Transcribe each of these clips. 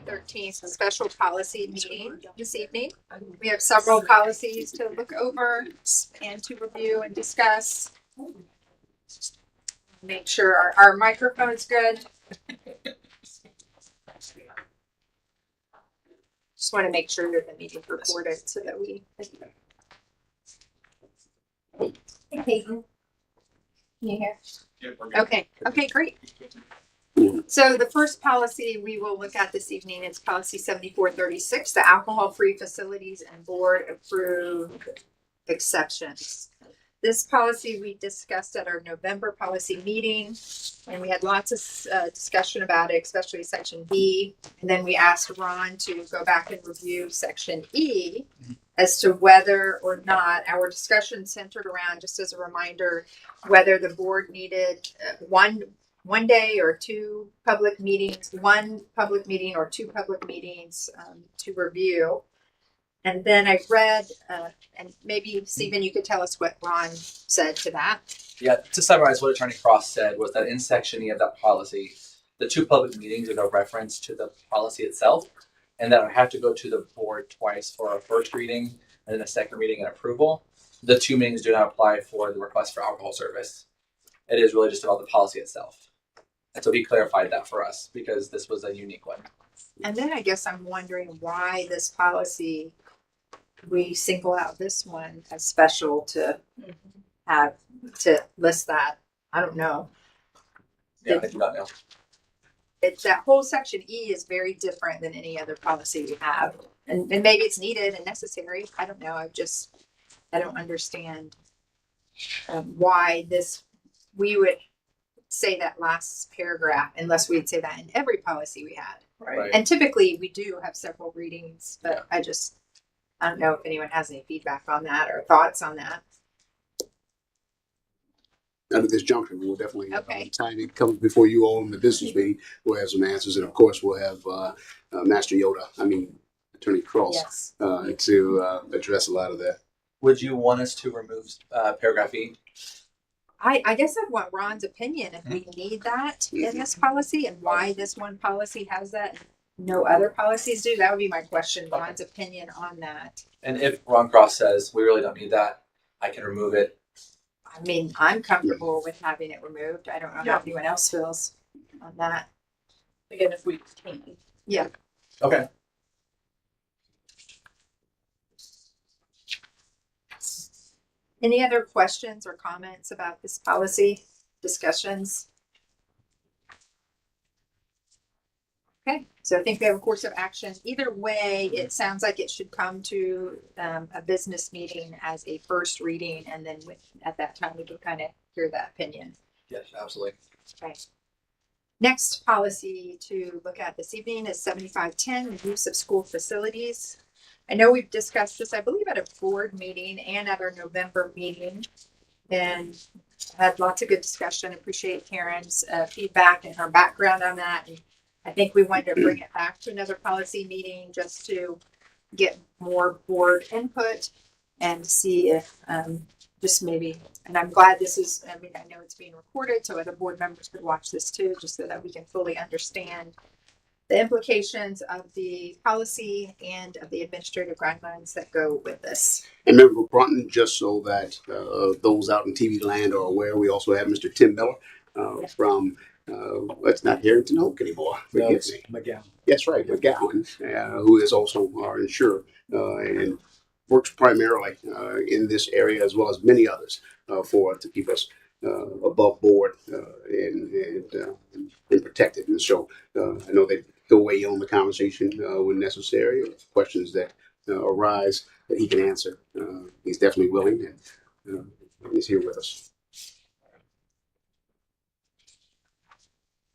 January 13th special policy meeting this evening. We have several policies to look over and to review and discuss. Make sure our microphone's good. Just want to make sure that the meeting's recorded so that we. Hey, Peyton. Can you hear? Okay, great. So the first policy we will look at this evening is policy 7436, the alcohol-free facilities and board approved exceptions. This policy we discussed at our November policy meeting, and we had lots of discussion about it, especially section B. And then we asked Ron to go back and review section E as to whether or not our discussion centered around, just as a reminder, whether the board needed one day or two public meetings, one public meeting or two public meetings to review. And then I read, and maybe Stephen, you could tell us what Ron said to that. Yeah, to summarize what Attorney Cross said was that in section E of that policy, the two public meetings are no reference to the policy itself, and that I have to go to the board twice for a first reading and then a second reading and approval. The two meetings do not apply for the request for alcohol service. It is really just about the policy itself. And so he clarified that for us because this was a unique one. And then I guess I'm wondering why this policy, we single out this one as special to have to list that. I don't know. Yeah, I do not know. It's that whole section E is very different than any other policy we have. And maybe it's needed and necessary. I don't know. I don't understand why we would say that last paragraph unless we'd say that in every policy we had. Right. And typically we do have several readings, but I don't know if anyone has any feedback on that or thoughts on that. Under this juncture, we will definitely, time it comes before you all in the business meeting, we'll have some answers. And of course, we'll have Attorney Cross, to address a lot of that. Would you want us to remove paragraph E? I guess I want Ron's opinion if we need that in this policy and why this one policy has that and no other policies do. That would be my question, Ron's opinion on that. And if Ron Cross says we really don't need that, I can remove it. I mean, I'm comfortable with having it removed. I don't know how anyone else feels on that. Again, if we can. Yeah. Okay. Any other questions or comments about this policy discussions? Okay, so I think we have a course of action. Either way, it sounds like it should come to a business meeting as a first reading, and then at that time we can kind of hear that opinion. Yes, absolutely. Okay. Next policy to look at this evening is 7510, the use of school facilities. I know we've discussed this, I believe, at a board meeting and at our November meeting, and had lots of good discussion. Appreciate Karen's feedback and her background on that. And I think we wanted to bring it back to another policy meeting just to get more board input and see if just maybe, and I'm glad this is, I mean, I know it's being recorded so other board members could watch this too, just so that we can fully understand the implications of the policy and of the administrative guidelines that go with this. And Member Brunton, just so that those out in TV land are aware, we also have Mr. Tim Miller from, it's not Harrington Oak anymore. Forgive me. McGowan. That's right, McGowan, who is also our insurer and works primarily in this area as well as many others to keep us above board and protected. And so I know that he'll weigh in on the conversation when necessary. Questions that arise that he can answer. He's definitely willing and he's here with us.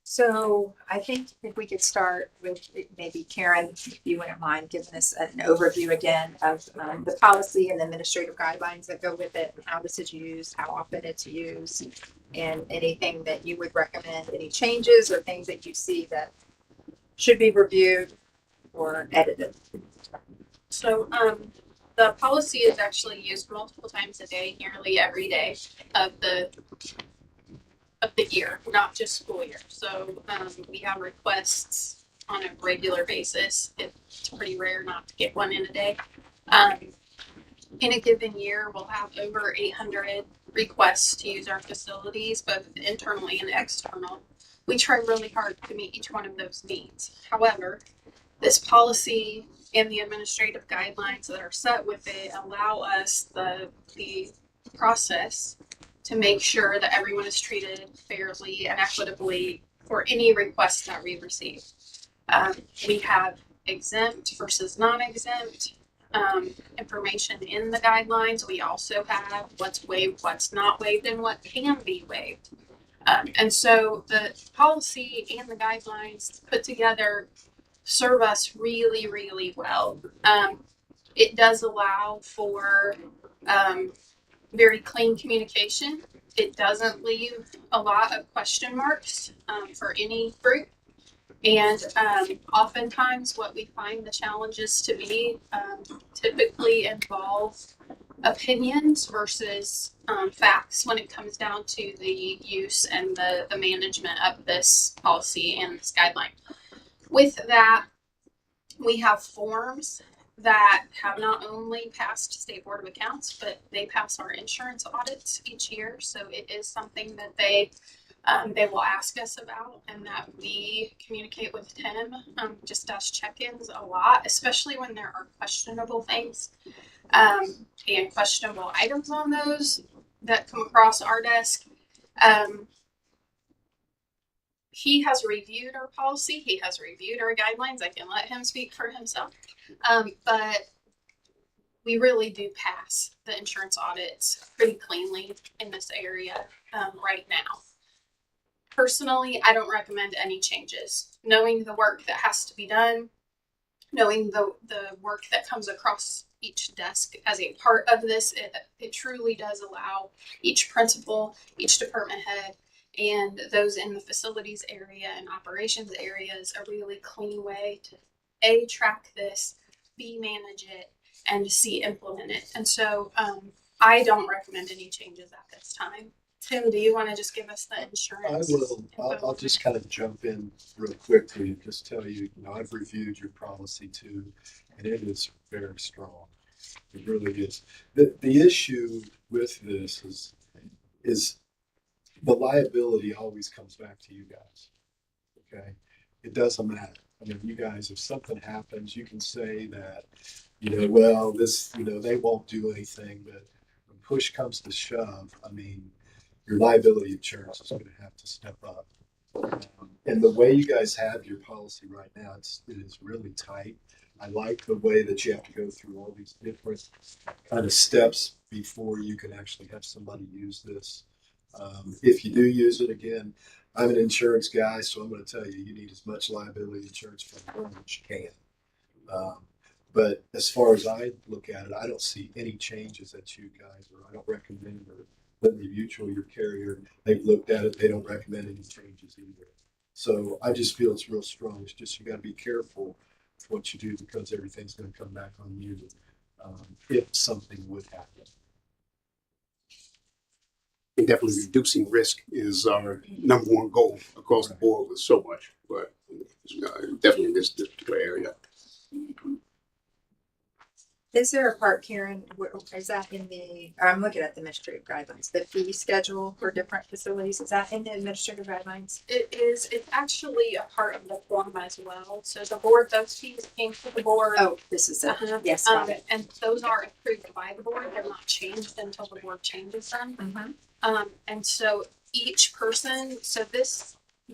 So I think if we could start with maybe Karen, if you wouldn't mind giving us an overview again of the policy and the administrative guidelines that go with it, and how this is used, how often it's used, and anything that you would recommend, any changes or things that you see that should be reviewed or edited. So the policy is actually used multiple times a day, nearly every day of the year, not just school year. So we have requests on a regular basis. It's pretty rare not to get one in a day. Um, in a given year, we'll have over 800 requests to use our facilities, both internally and external. We try really hard to meet each one of those needs. However, this policy and the administrative guidelines that are set with it allow us the process to make sure that everyone is treated fairly and equitably for any requests that we receive. We have exempt versus non-exempt information in the guidelines. We also have what's waived, what's not waived, and what can be waived. And so the policy and the guidelines put together serve us really, really well. It does allow for very clean communication. It doesn't leave a lot of question marks for any group. And oftentimes, what we find the challenges to be typically involve opinions versus facts when it comes down to the use and the management of this policy and this guideline. With that, we have forms that have not only passed State Board of Accounts, but they pass our insurance audits each year. So it is something that they will ask us about, and that we communicate with Tim just as check-ins a lot, especially when there are questionable things and questionable items on those that come across our desk. He has reviewed our policy. He has reviewed our guidelines. I can let him speak for himself. But we really do pass the insurance audits pretty cleanly in this area right now. Personally, I don't recommend any changes. Knowing the work that has to be done, knowing the work that comes across each desk as a part of this, it truly does allow each principal, each department head, and those in the facilities area and operations areas a really clean way to A, track this, B, manage it, and C, implement it. And so I don't recommend any changes at this time. Tim, do you want to just give us the insurance? I will. I'll just kind of jump in real quickly and just tell you, I've reviewed your policy too, and it is very strong. It really is. The issue with this is the liability always comes back to you guys. Okay, it doesn't matter. I mean, you guys, if something happens, you can say that, well, this, they won't do anything, but when push comes to shove, I mean, your liability insurance is going to have to step up. And the way you guys have your policy right now, it is really tight. I like the way that you have to go through all these different kind of steps before you can actually have somebody use this. If you do use it, again, I'm an insurance guy, so I'm going to tell you, you need as much liability insurance from the government as you can. But as far as I look at it, I don't see any changes that you guys, or I don't recommend, or Liberty Mutual, your carrier, they've looked at it, they don't recommend any changes either. So I just feel it's real strong. It's just you got to be careful with what you do, because everything's going to come back on you if something would happen. And definitely reducing risk is our number one goal across the board with so much, but definitely in this particular area. Is there a part, Karen, is that in I'm looking at the administrative guidelines, the fee schedule for different facilities, is that in the administrative guidelines? It is. It's actually a part of the form as well. So the board, those fees came to the board. Oh, this is it. Yes, got it. And those are approved by the board. They're not changed until the board changes them. Mm-hmm. And so each person,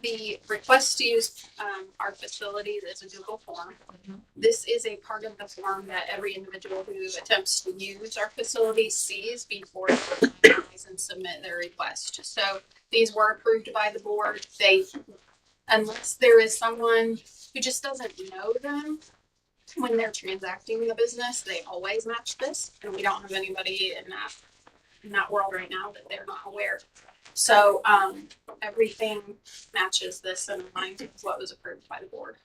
the request to use our facilities is a Google form. Mm-hmm. This is a part of the form that every individual who attempts to use our facilities sees before they finalize and submit their request. So these were approved by the board. Unless there is someone who just doesn't know them when they're transacting the business, they always match this, and we don't have anybody in that world right now that they're not aware. So everything matches this and aligns with what was approved by the board.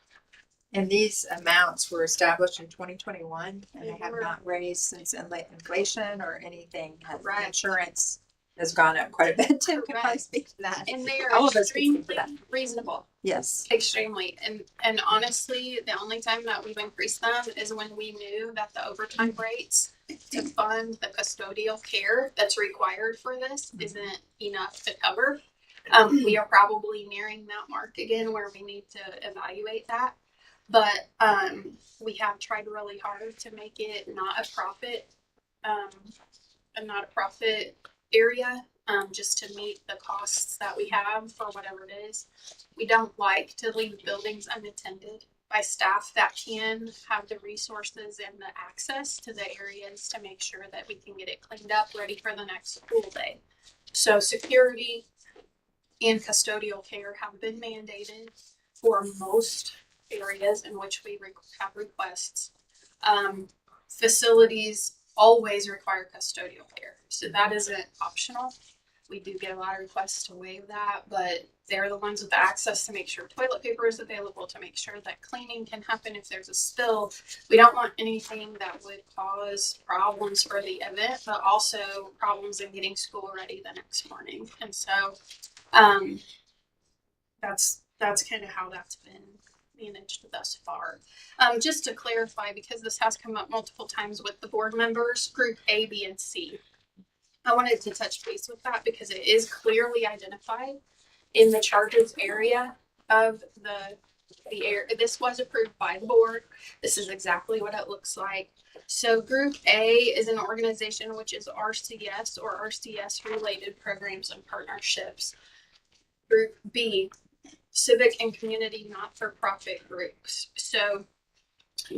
And these amounts were established in 2021 and they have not raised since inflation or anything. Right. Insurance has gone up quite a bit. Tim can probably Correct. speak to that. And they are All of us can speak to extremely that. reasonable. Yes. Extremely. And honestly, the only time that we've increased them is when we knew that the overtime rates to fund the custodial care that's required for this isn't enough to cover. We are probably nearing that mark again where we need to evaluate that. But we have tried really hard to make it not a profit, area, just to meet the costs that we have for whatever it is. We don't like to leave buildings unattended by staff that can have the resources and the access to the areas to make sure that we can get it cleaned up, ready for the next school day. So security and custodial care have been mandated for most areas in which we have requests. Facilities always require custodial care, so that isn't optional. We do get a lot of requests to waive that, but they're the ones with the access to make sure toilet paper is available, to make sure that cleaning can happen if there's a spill. We don't want anything that would cause problems for the event, but also problems in getting school ready the next morning. And so that's kind of how that's been managed thus far. Just to clarify, because this has come up multiple times with the board members, group A, B, and C. I wanted to touch base with that because it is clearly identified in the charges area of the area. This was approved by the board. This is exactly what it looks like. So group A is an organization which is RCS or RCS related programs and partnerships. Group B, civic and community not-for-profit groups. So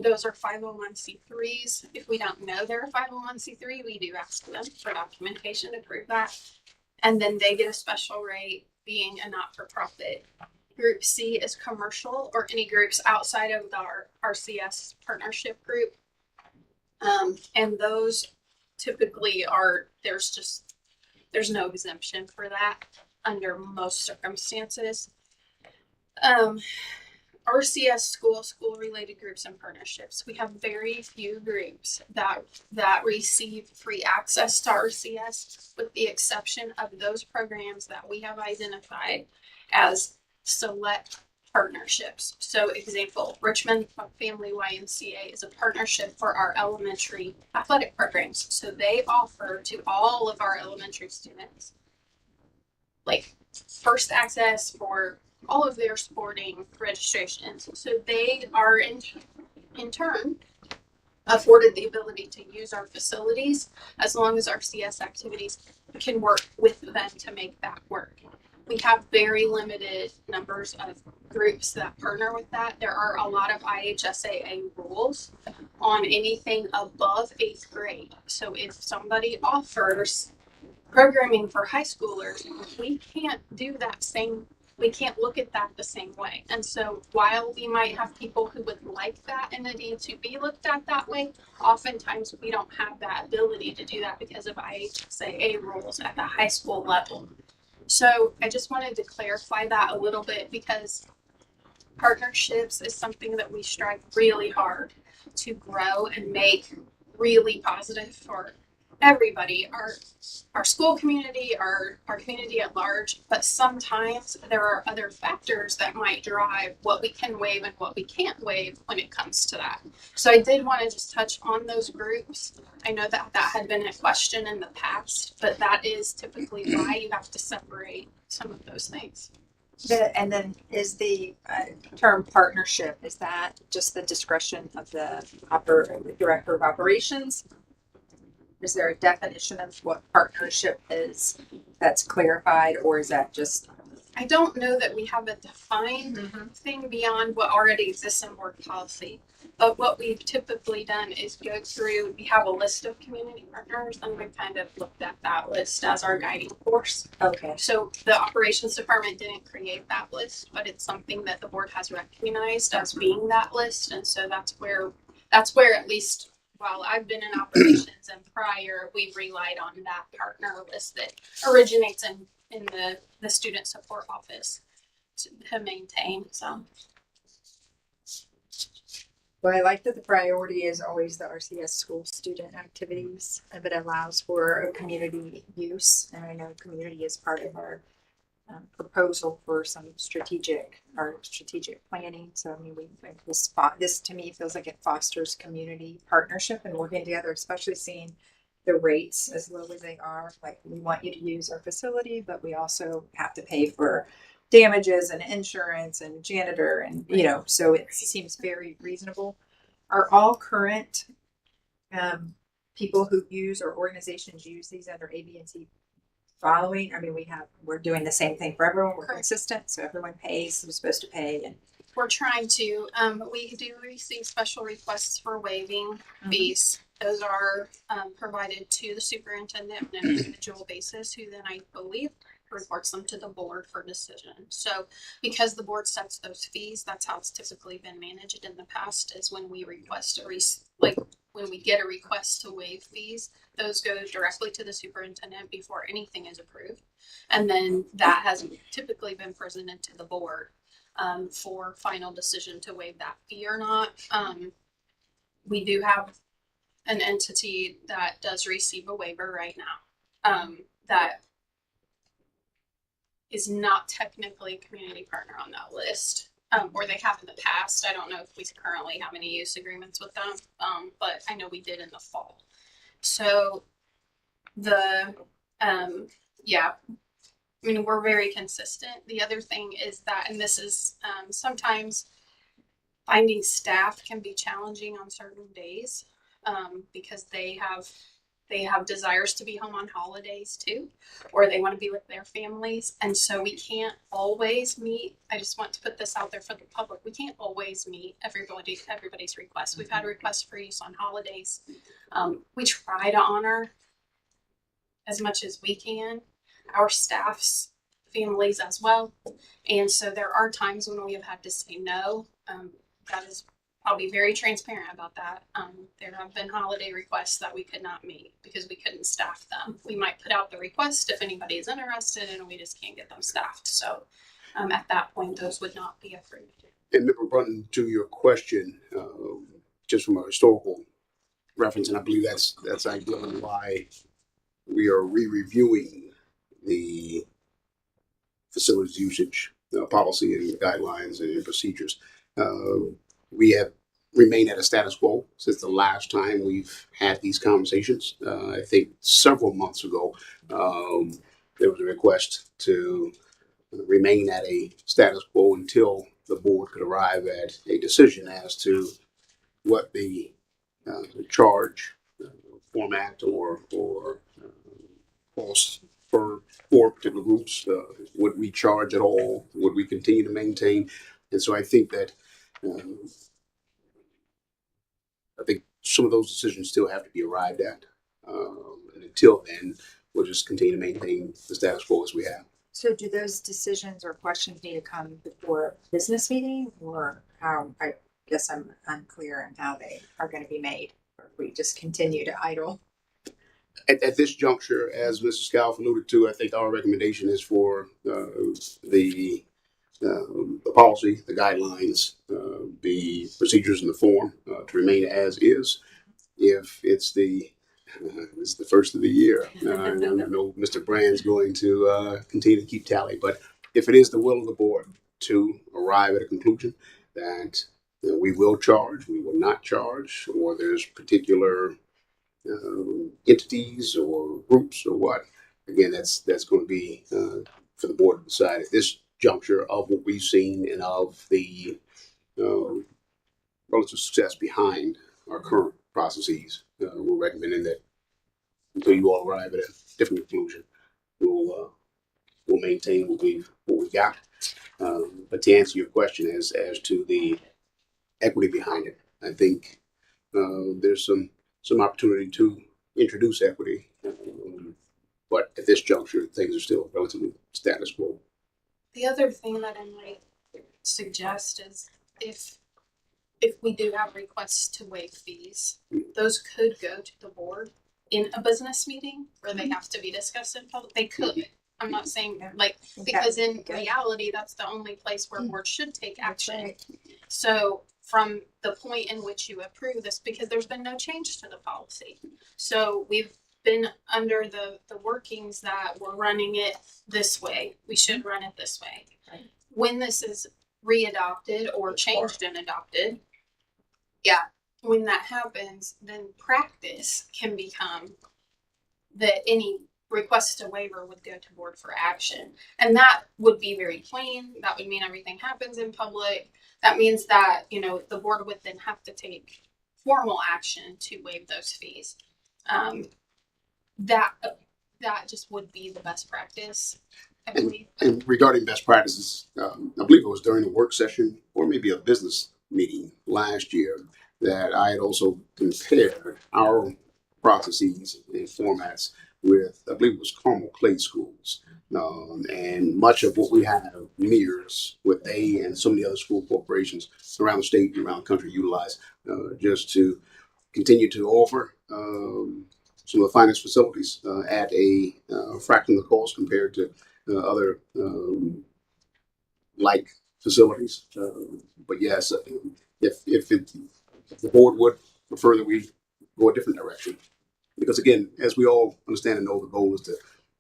those are 501c3s. If we don't know they're a 501c3, we do ask them for documentation to prove that. And then they get a special rate being a not-for-profit. Group C is commercial or any groups outside of our RCS partnership group. And those typically there's no exemption for that under most circumstances. RCS school related groups and partnerships. We have very few groups that receive free access to RCS, with the exception of those programs that we have identified as select partnerships. So example, Richmond Family YMCA is a partnership for our elementary athletic programs. So they offer to all of our elementary students like first access for all of their sporting registrations. So they are in turn afforded the ability to use our facilities as long as our CS activities can work with them to make that work. We have very limited numbers of groups that partner with that. There are a lot of IHSAA rules on anything above 8th grade. So if somebody offers programming for high schoolers, we can't look at that the same way. And so while we might have people who would like that entity to be looked at that way, oftentimes we don't have that ability to do that because of IHSAA rules at the high school level. So I just wanted to clarify that a little bit, because partnerships is something that we strive really hard to grow and make really positive for everybody, our school community, our community at large. But sometimes there are other factors that might drive what we can waive and what we can't waive when it comes to that. So I did want to just touch on those groups. I know that had been a question in the past, but that is typically why you have to separate some of those things. And then is the term partnership, is that just the discretion of the director of operations? Is there a definition of what partnership is that's clarified, or is that just? I don't know that we have a defined thing beyond what already exists in board policy. But what we've typically done is go through, we have a list of community partners, and we've kind of looked at that list as our guiding force. Okay. So the operations department didn't create that list, but it's something that the board has recognized as being that list. And so that's where at least while I've been in operations and prior, we've relied on that partner list that originates in the student support office to maintain. So Well, I like that the priority is always the RCS school student activities, if it allows for a community use. And I know community is part of our proposal for some strategic planning. So I mean, we think this to me feels like it fosters community partnership and working together, especially seeing the rates as low as they are. Like, we want you to use our facility, but we also have to pay for damages and insurance and janitor, and so it seems very reasonable. Are all current people who use or organizations use these under A, B, and C following? I mean, we're doing the same thing for everyone. We're consistent, so everyone pays who's supposed to pay. And We're trying to, we do receive special requests for waiving fees. Those are provided to the superintendent on an individual basis, who then, I believe, reports them to the board for decision. So because the board sets those fees, that's how it's typically been managed in the past, is when we request when we get a request to waive fees, those go directly to the superintendent before anything is approved. And then that has typically been presented to the board for final decision to waive that fee or not. We do have an entity that does receive a waiver right now, that is not technically a community partner on that list, or they have in the past. I don't know if we currently have any use agreements with them, but I know we did in the fall. So yeah, I mean, we're very consistent. The other thing is that, and this is sometimes finding staff can be challenging on certain days, because they have desires to be home on holidays too, or they want to be with their families. And so we can't always meet. I just want to put this out there for the public. We can't always meet everybody's requests. We've had requests for use on holidays. We try to honor as much as we can our staff's families as well. And so there are times when we have had to say no. That is, I'll be very transparent about that. There have been holiday requests that we could not meet because we couldn't staff them. We might put out the request if anybody is interested, and we just can't get them staffed. So at that point, those would not be approved. And Member Brunton, to your question, just from a historical reference, and I believe that's ideally why we are re-reviewing the facilities usage policy and guidelines and procedures. We have remained at a status quo since the last time we've had these conversations. I think several months ago, there was a request to remain at a status quo until the board could arrive at a decision as to what the charge format or cost for particular groups. Would we charge at all? Would we continue to maintain? And so I think that some of those decisions still have to be arrived at. And until then, we'll just continue to maintain the status quo as we have. so do those decisions or questions need to come before a business meeting, or how? I guess I'm unclear on how they are going to be made, or if we just continue to idle. At this juncture, as Mrs. Scalf alluded to, I think our recommendation is for the policy, the guidelines, the procedures and the form to remain as is. If it's the first of the year, I know Mr. Brand's going to continue to keep tally, but if it is the will of the board to arrive at a conclusion that we will charge, we will not charge, or there's particular entities or groups or what, again, that's going to be for the board to decide at this juncture of what we've seen and of the relative success behind our current processes. We're recommending that until you all arrive at a different conclusion, we'll maintain what we've got. But to answer your question as to the equity behind it, I think there's some opportunity to introduce equity, but at this juncture, things are still relatively status quo. The other thing that I might suggest is if we do have requests to waive fees, those could go to the board in a business meeting where they have to be discussed in public. They could. I'm not saying because in reality, that's the only place where boards should take action. Right. So from the point in which you approve this, because there's been no change to the policy. So we've been under the workings that we're running it this way. We should run it this way. Right. When this is readopted or changed and adopted, yeah, when that happens, then practice can become that any request to waiver would go to board for action. And that would be very plain. That would mean everything happens in public. That means that, you know, the board would then have to take formal action to waive those fees. That just would be the best practice, I believe. And regarding best practices, I believe it was during a work session or maybe a business meeting last year that I had also compared our processes and formats with, I believe it was Carmel Clay Schools. And much of what we have mirrors what they and so many other school corporations around the state and around the country utilize just to continue to offer some of the finest facilities at a fraction of the cost compared to other like facilities. But yes, if the board would prefer that we go a different direction, because again, as we all understand and know, the goal is to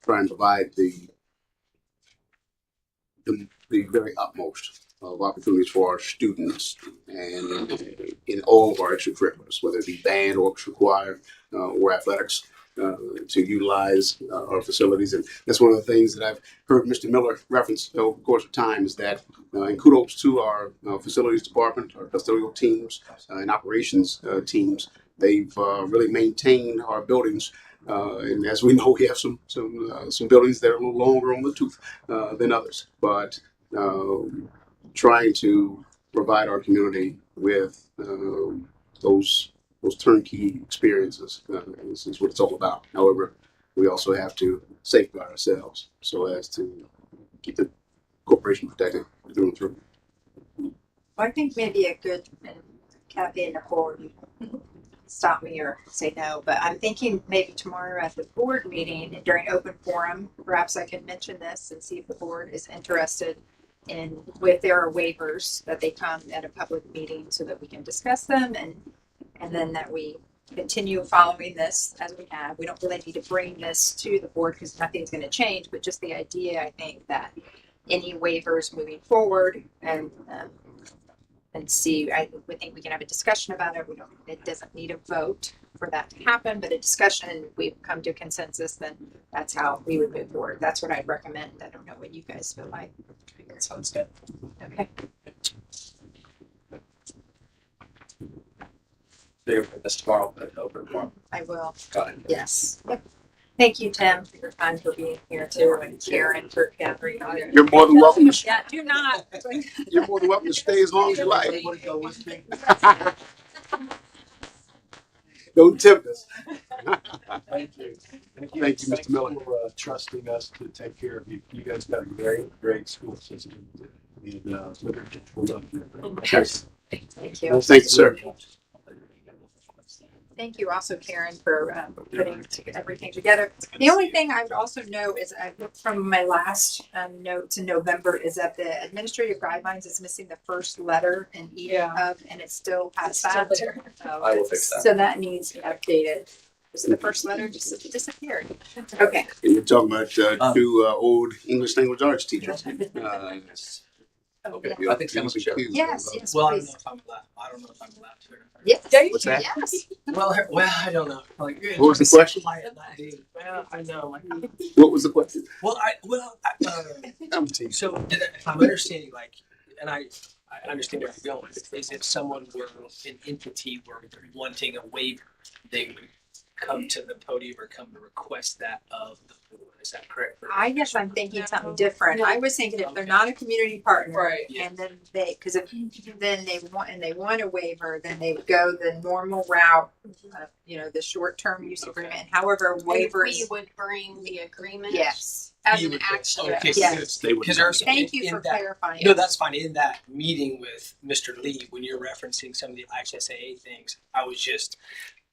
try and provide the very utmost of opportunities for our students and in all of our extracurriculars, whether it be band, orchestra, choir, or athletics, to utilize our facilities. And that's one of the things that I've heard Mr. Miller reference over the course of time is that, and kudos to our facilities department, our custodial teams, and operations teams. They've really maintained our buildings. And as we know, we have some buildings that are a little longer on the tooth than others. But trying to provide our community with those turnkey experiences is what it's all about. However, we also have to safeguard ourselves so as to keep the corporation protected through and through. Well, I think maybe a good, and Kathy and Nicole, you stop me or say no, but I'm thinking maybe tomorrow at the board meeting during open forum, perhaps I can mention this and see if the board is interested in, with their waivers, that they come at a public meeting so that we can discuss them and then that we continue following this as we have. We don't really need to bring this to the board because nothing's going to change, but just the idea, I think, that any waivers moving forward and see, I think we can have a discussion about it. It doesn't need a vote for that to happen, but a discussion, and we've come to a consensus, then that's how we would move forward. That's what I'd recommend. I don't know what you guys feel like. That sounds good. Okay. They're with us tomorrow, but open forum. I will. Got it. Yes. Yep. Thank you, Tim, for your time, for being here too, and Karen for gathering all your. You're more than welcome. Yeah, do not. You're more than welcome to stay as long as you like. Don't tempt us. Thank you. Thank you, Mr. Miller. For trusting us to take care of you. You guys got a great school system. And we'll love you. Thank you. Well, thank you, sir. Thank you also, Karen, for putting everything together. The only thing I would also note is I looked from my last notes in November is that the administrative guidelines is missing the first letter in each of, and it still has that. So, I will fix that. so that needs to be updated. So the first letter just disappeared. Okay. And you're talking about two old English language arts teachers. Okay. I think someone should share. Yes, yes, Well, I don't please. know if I'm allowed. I don't know if I'm allowed to. Yes. What's that? Yes. Well, I don't know. Like, What was the question? Well, I know. What was the question? I'm teasing. So if I'm understanding, like, and I understand where you're going, is if someone were an entity were wanting a waiver, they would come to the podium or come to request that of the board. Is that correct? I guess I'm thinking something different. I was thinking if they're not a community partner, Right, yeah. and then because if then they want a waiver, then they would go the normal route, the short-term use Okay. agreement. However, waivers. We would bring the agreement. Yes. As You an would- action. Okay, Yes. They would. because there's Thank you in for that, clarifying. No, that's fine. In that meeting with Mr. Lee, when you're referencing some of the HSAA things, I was just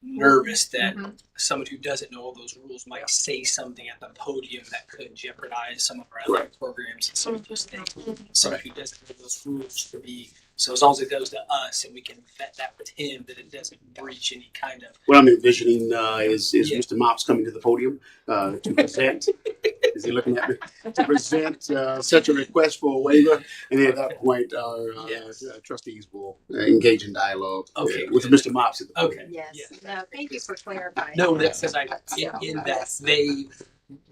nervous that Mhm. someone who doesn't know all those rules might say something at the podium that could jeopardize some of our other programs and some of those things. Someone who doesn't know those rules to be So as long as it goes to us and we can vet that with him, that it doesn't breach any kind of. What I'm envisioning is Yeah. Mr. Mops coming to the podium to present. Is he looking at me? To present such a request for a waiver, and then at that point, our Yes. trustees will engage in dialogue Okay, with good. Mr. Mops at the podium. Okay. Yes, Yeah. no, thank you for clarifying. No, that. that's because in that they,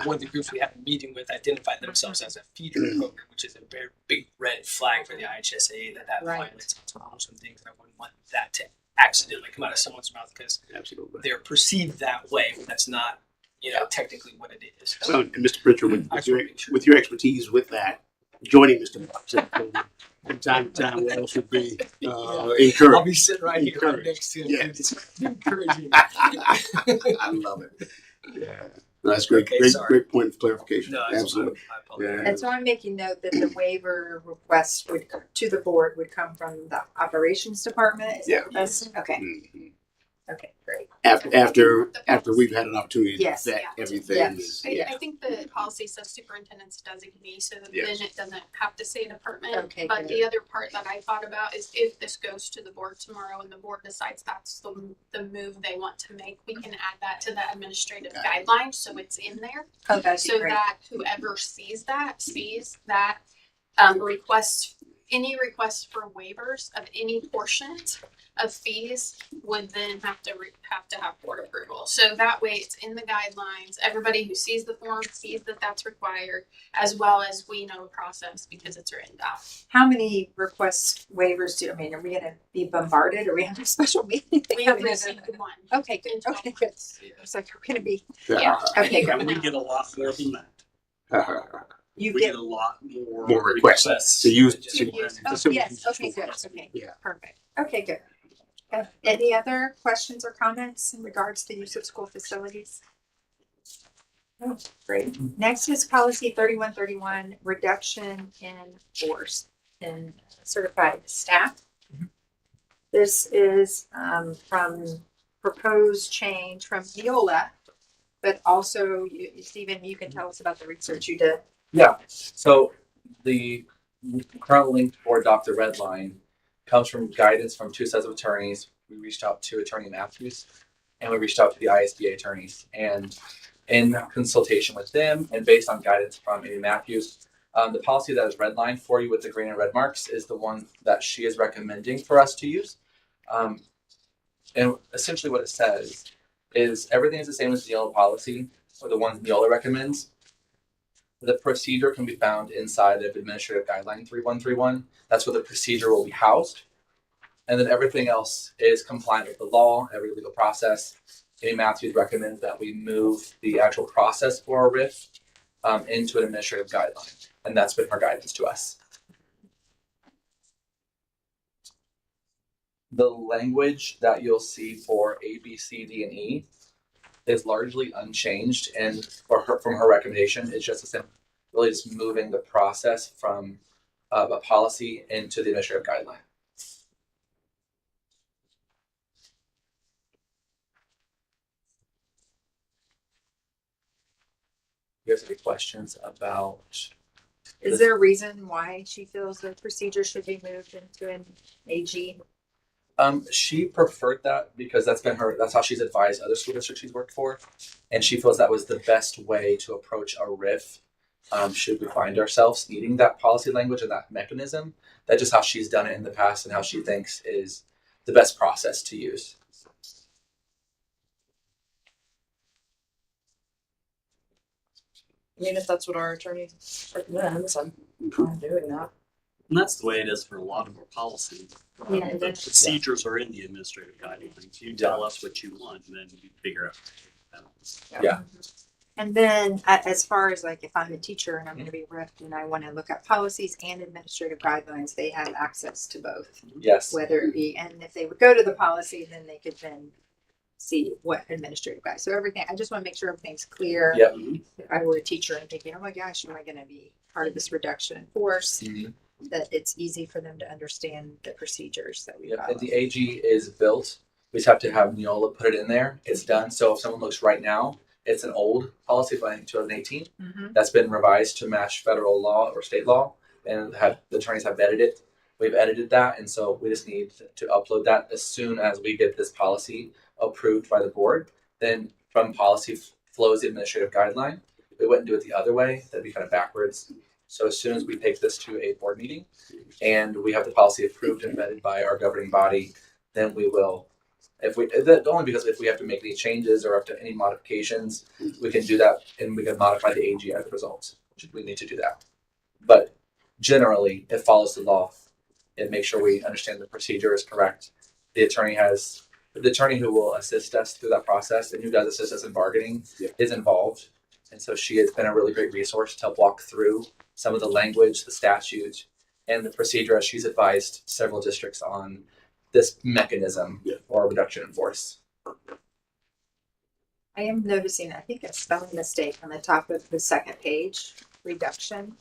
one of the groups we had a meeting with identified themselves as a feeder program, which is a very big red flag for the IHSA that Right. violates some rules and things. And I wouldn't want that to accidentally come out of someone's mouth because Absolutely. they're perceived that way, but that's not, technically what it is. So, and Mr. Pritchard, I just wanna make sure. with your expertise with that, joining Mr. Mops at the podium from time to time will also be I'll encouraged. be sitting right here, right next to him, Yeah. just encouraging. I love it. Yeah, that's great. Okay, great, sorry. great point of clarification. No, Absolutely. I apologize. And so I'm making note that the waiver request to the board would come from the operations department. Is that Yes. okay? Mhm. Okay, great. After we've had an opportunity Yes. to vet Yeah. everything. Yeah. Is, I think the policy says superintendent's designee, so that Yes. then it doesn't have to say department. Okay, But good. the other part that I thought about is if this goes to the board tomorrow and the board decides that's the move they want to make, we can add that to the administrative guidelines, so it's in there. Oh, that'd be So great. that whoever sees that any requests for waivers of any portions of fees would then have to have board approval. So that way it's in the guidelines. Everybody who sees the form sees that that's required, as well as we know the process because it's written down. How many request waivers are we going to be bombarded, or we have a special meeting? We have received one. Okay, good. Okay, good. It's like we're going to be. Yeah. Okay, And good. we get a lot more than that. You We get. get a lot more. More requests to use. To use. Oh, facilities yes. Okay, for good. us. Okay. Yeah. Perfect. Okay, good. Any other questions or comments in regards to use of school facilities? Oh, great. Next is policy 3131, reduction in force in certified staff. This is from proposed change from Neola, but also, Stephen, you can tell us about the research you did. Yeah. So the current link for Dr. Redline comes from guidance from two sets of attorneys. We reached out to Attorney Matthews and we reached out to the ISBA attorneys. And in consultation with them and based on guidance from Amy Matthews, the policy that is redlined for you with the green and red marks is the one that she is recommending for us to use. And essentially what it says is everything is the same as the yellow policy or the one Neola recommends. The procedure can be found inside of Administrative Guideline 3131. That's where the procedure will be housed. And then everything else is compliant with the law, every legal process. Amy Matthews recommends that we move the actual process for a RIF into an administrative guideline. And that's been her guidance to us. The language that you'll see for A, B, C, D, and E is largely unchanged, and from her recommendation, it's just really just moving the process from a policy into the administrative guideline. You guys have any questions about? Is there a reason why she feels the procedure should be moved into an AG? She preferred that because that's how she's advised other school districts she's worked for. And she feels that was the best way to approach a RIF. Should we find ourselves needing that policy language and that mechanism, that's just how she's done it in the past and how she thinks is the best process to use. I mean, if that's what our attorney recommends, I'm fine doing that. And that's the way it is for a lot of our policies. Yeah, The that's- procedures are in the administrative guidelines. You tell us what you want, and then you figure out. Yeah. And then as far as like if I'm a teacher and I'm going to be ripped and I want to look at policies and administrative guidelines, they have access to both, Yes. whether it be, and if they would go to the policy, then they could then see what administrative guide. So everything, I just want to make sure everything's clear. Yep. If I were a teacher and thinking, oh my gosh, am I going to be part of this reduction in force? Mhm. That it's easy for them to understand the procedures that we Yep. follow. And the AG is built. We just have to have Neola put it in there. It's done. So if someone looks right now, it's an old policy from I think 2018 Mhm. that's been revised to match federal law or state law, and the attorneys have vetted it. We've edited that, and so we just need to upload that as soon as we get this policy approved by the board. Then from policy flows the administrative guideline. We wouldn't do it the other way. That'd be kind of backwards. So as soon as we take this to a board meeting and we have the policy approved and vetted by our governing body, then we will, only because if we have to make any changes or up to any modifications, we can do that and we can modify the AG as a result. We need to do that. But generally, it follows the law and make sure we understand the procedure is correct. The attorney who will assist us through that process and who does assist us in bargaining is involved. And so she has been a really great resource to help walk through some of the language, the statute, and the procedure as she's advised several districts on this mechanism or reduction in force. I am noticing, I think, a spelling mistake on the top of the second page, reduction.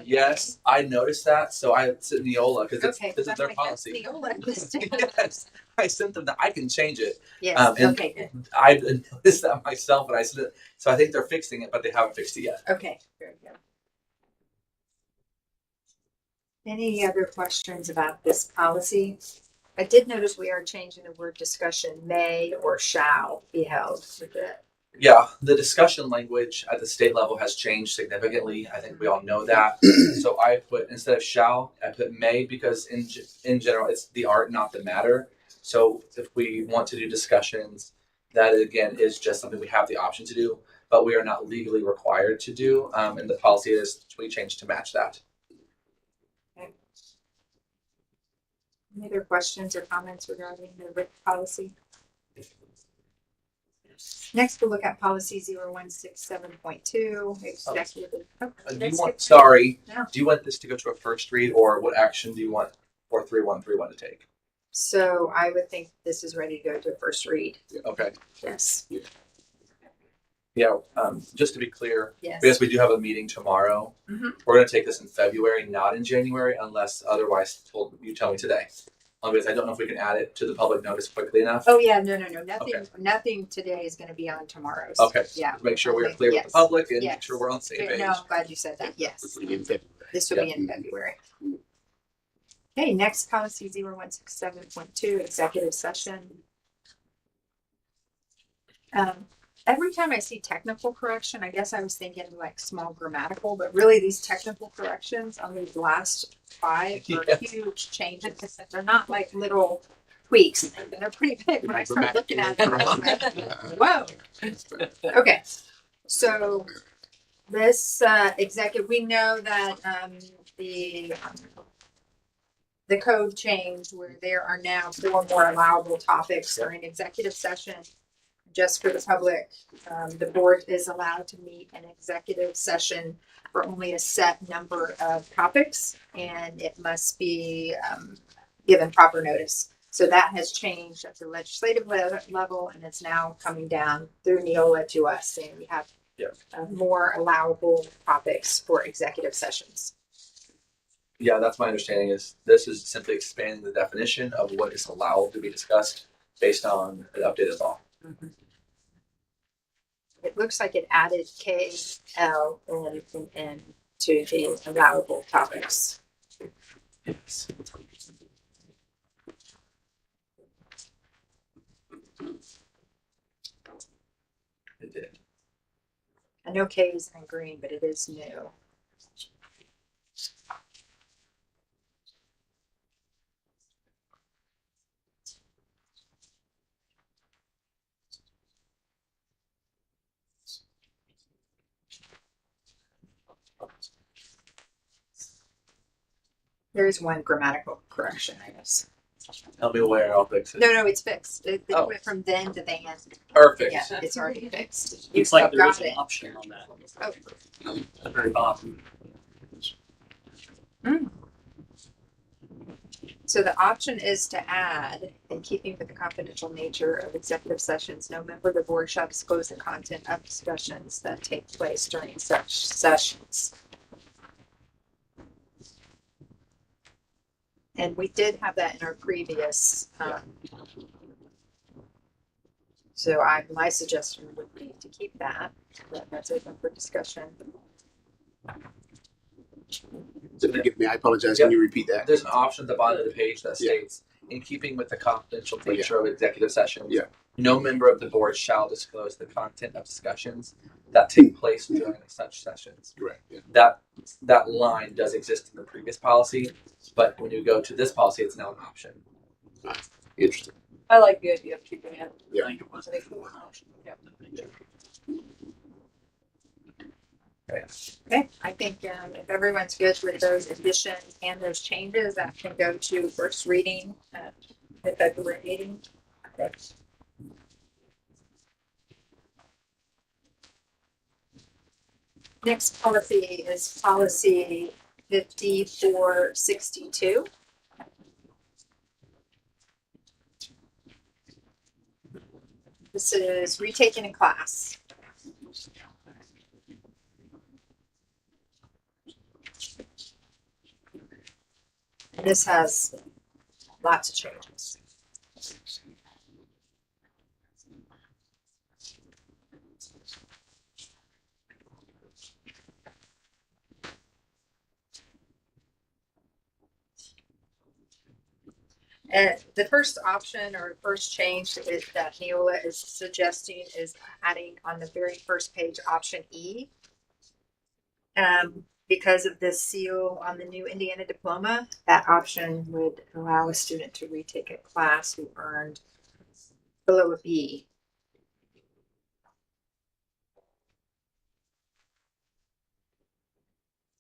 Yes, I noticed that. So I sent Neola because Okay, this is their policy. Yes, I sent them that. I can change it. Yes, And okay, good. I didn't notice that myself, and I sent it. So I think they're fixing it, but they haven't fixed it yet. Okay, very good. Any other questions about this policy? I did notice we are changing the word discussion may or shall be held with it. Yeah, the discussion language at the state level has changed significantly. I think we all know that. So I put, instead of shall, I put may, because in general, it's the art, not the matter. So if we want to do discussions, that again is just something we have the option to do, but we are not legally required to do. And the policy is we changed to match that. Any other questions or comments regarding the written policy? Next, we'll look at policy 0167.2, executive. Sorry, No. do you want this to go to a first read, or what action do you want for 3131 to take? So I would think this is ready to go to a first read. Okay. Yes. Yeah, just to be clear, Yes. because we do have a meeting tomorrow. Mhm. We're going to take this in February, not in January, unless otherwise you tell me today. Because I don't know if we can add it to the public notice quickly enough. Oh yeah, no. Nothing. Okay. Nothing today is going to be on tomorrow's. Okay. Yeah. Make sure we're Okay. clear Yes. with the public and Yes. make sure we're on the same page. No, I'm glad you said that. Yes. In February. This will be in February. Okay, next policy 0167.2, executive session. Every time I see technical correction, I guess I was thinking like small grammatical, but really these technical corrections on these last 5 are huge changes. They're not like little tweaks. They're pretty big when I start looking at them. I'm like, whoa. Okay, so this executive, we know that the code changed where there are now 4 more allowable topics during executive session. Just for the public, the board is allowed to meet an executive session for only a set number of topics, and it must be given proper notice. So that has changed at the legislative level, and it's now coming down through Neola to us, saying we have more allowable topics for executive sessions. Yeah, that's my understanding. Is this is simply expanding the definition of what is allowed to be discussed based on the updated law. Mm-hmm. It looks like it added K, L, and N to the allowable topics. Yes. It did. I know K is in green, but it is new. There is one grammatical correction, I guess. Tell me where, I'll fix it. No, it's fixed. It Oh. went from then to then. Perfect. Yeah, it's already fixed. It's like there is got an it. option on that. Oh. At the very bottom. So the option is to add, in keeping with the confidential nature of executive sessions, no member of the board shall disclose the content of discussions that take place during such sessions. And we did have that in our previous, so my suggestion would be to keep that. That's open for discussion. So forgive me, I apologize. Can you repeat that? There's an option at the bottom of the page that Yeah. states, in keeping with the confidential Yeah. nature of executive sessions, Yeah. no member of the board shall disclose the content of discussions that take place during such sessions. Correct. Yeah. That line does exist in the previous policy, but when you go to this policy, it's now an option. Interesting. I like the idea of keeping it. Yeah. I think it was. I think it was an option. Yeah. Okay, I think if everyone's good with those additions and those changes, that can go to first reading at the February meeting. Next policy is policy 5462. This is retaking a class. This has lots of changes. And the first option or first change that Neola is suggesting is adding on the very first page, option E. Because of the seal on the new Indiana diploma, that option would allow a student to retake a class who earned below a B.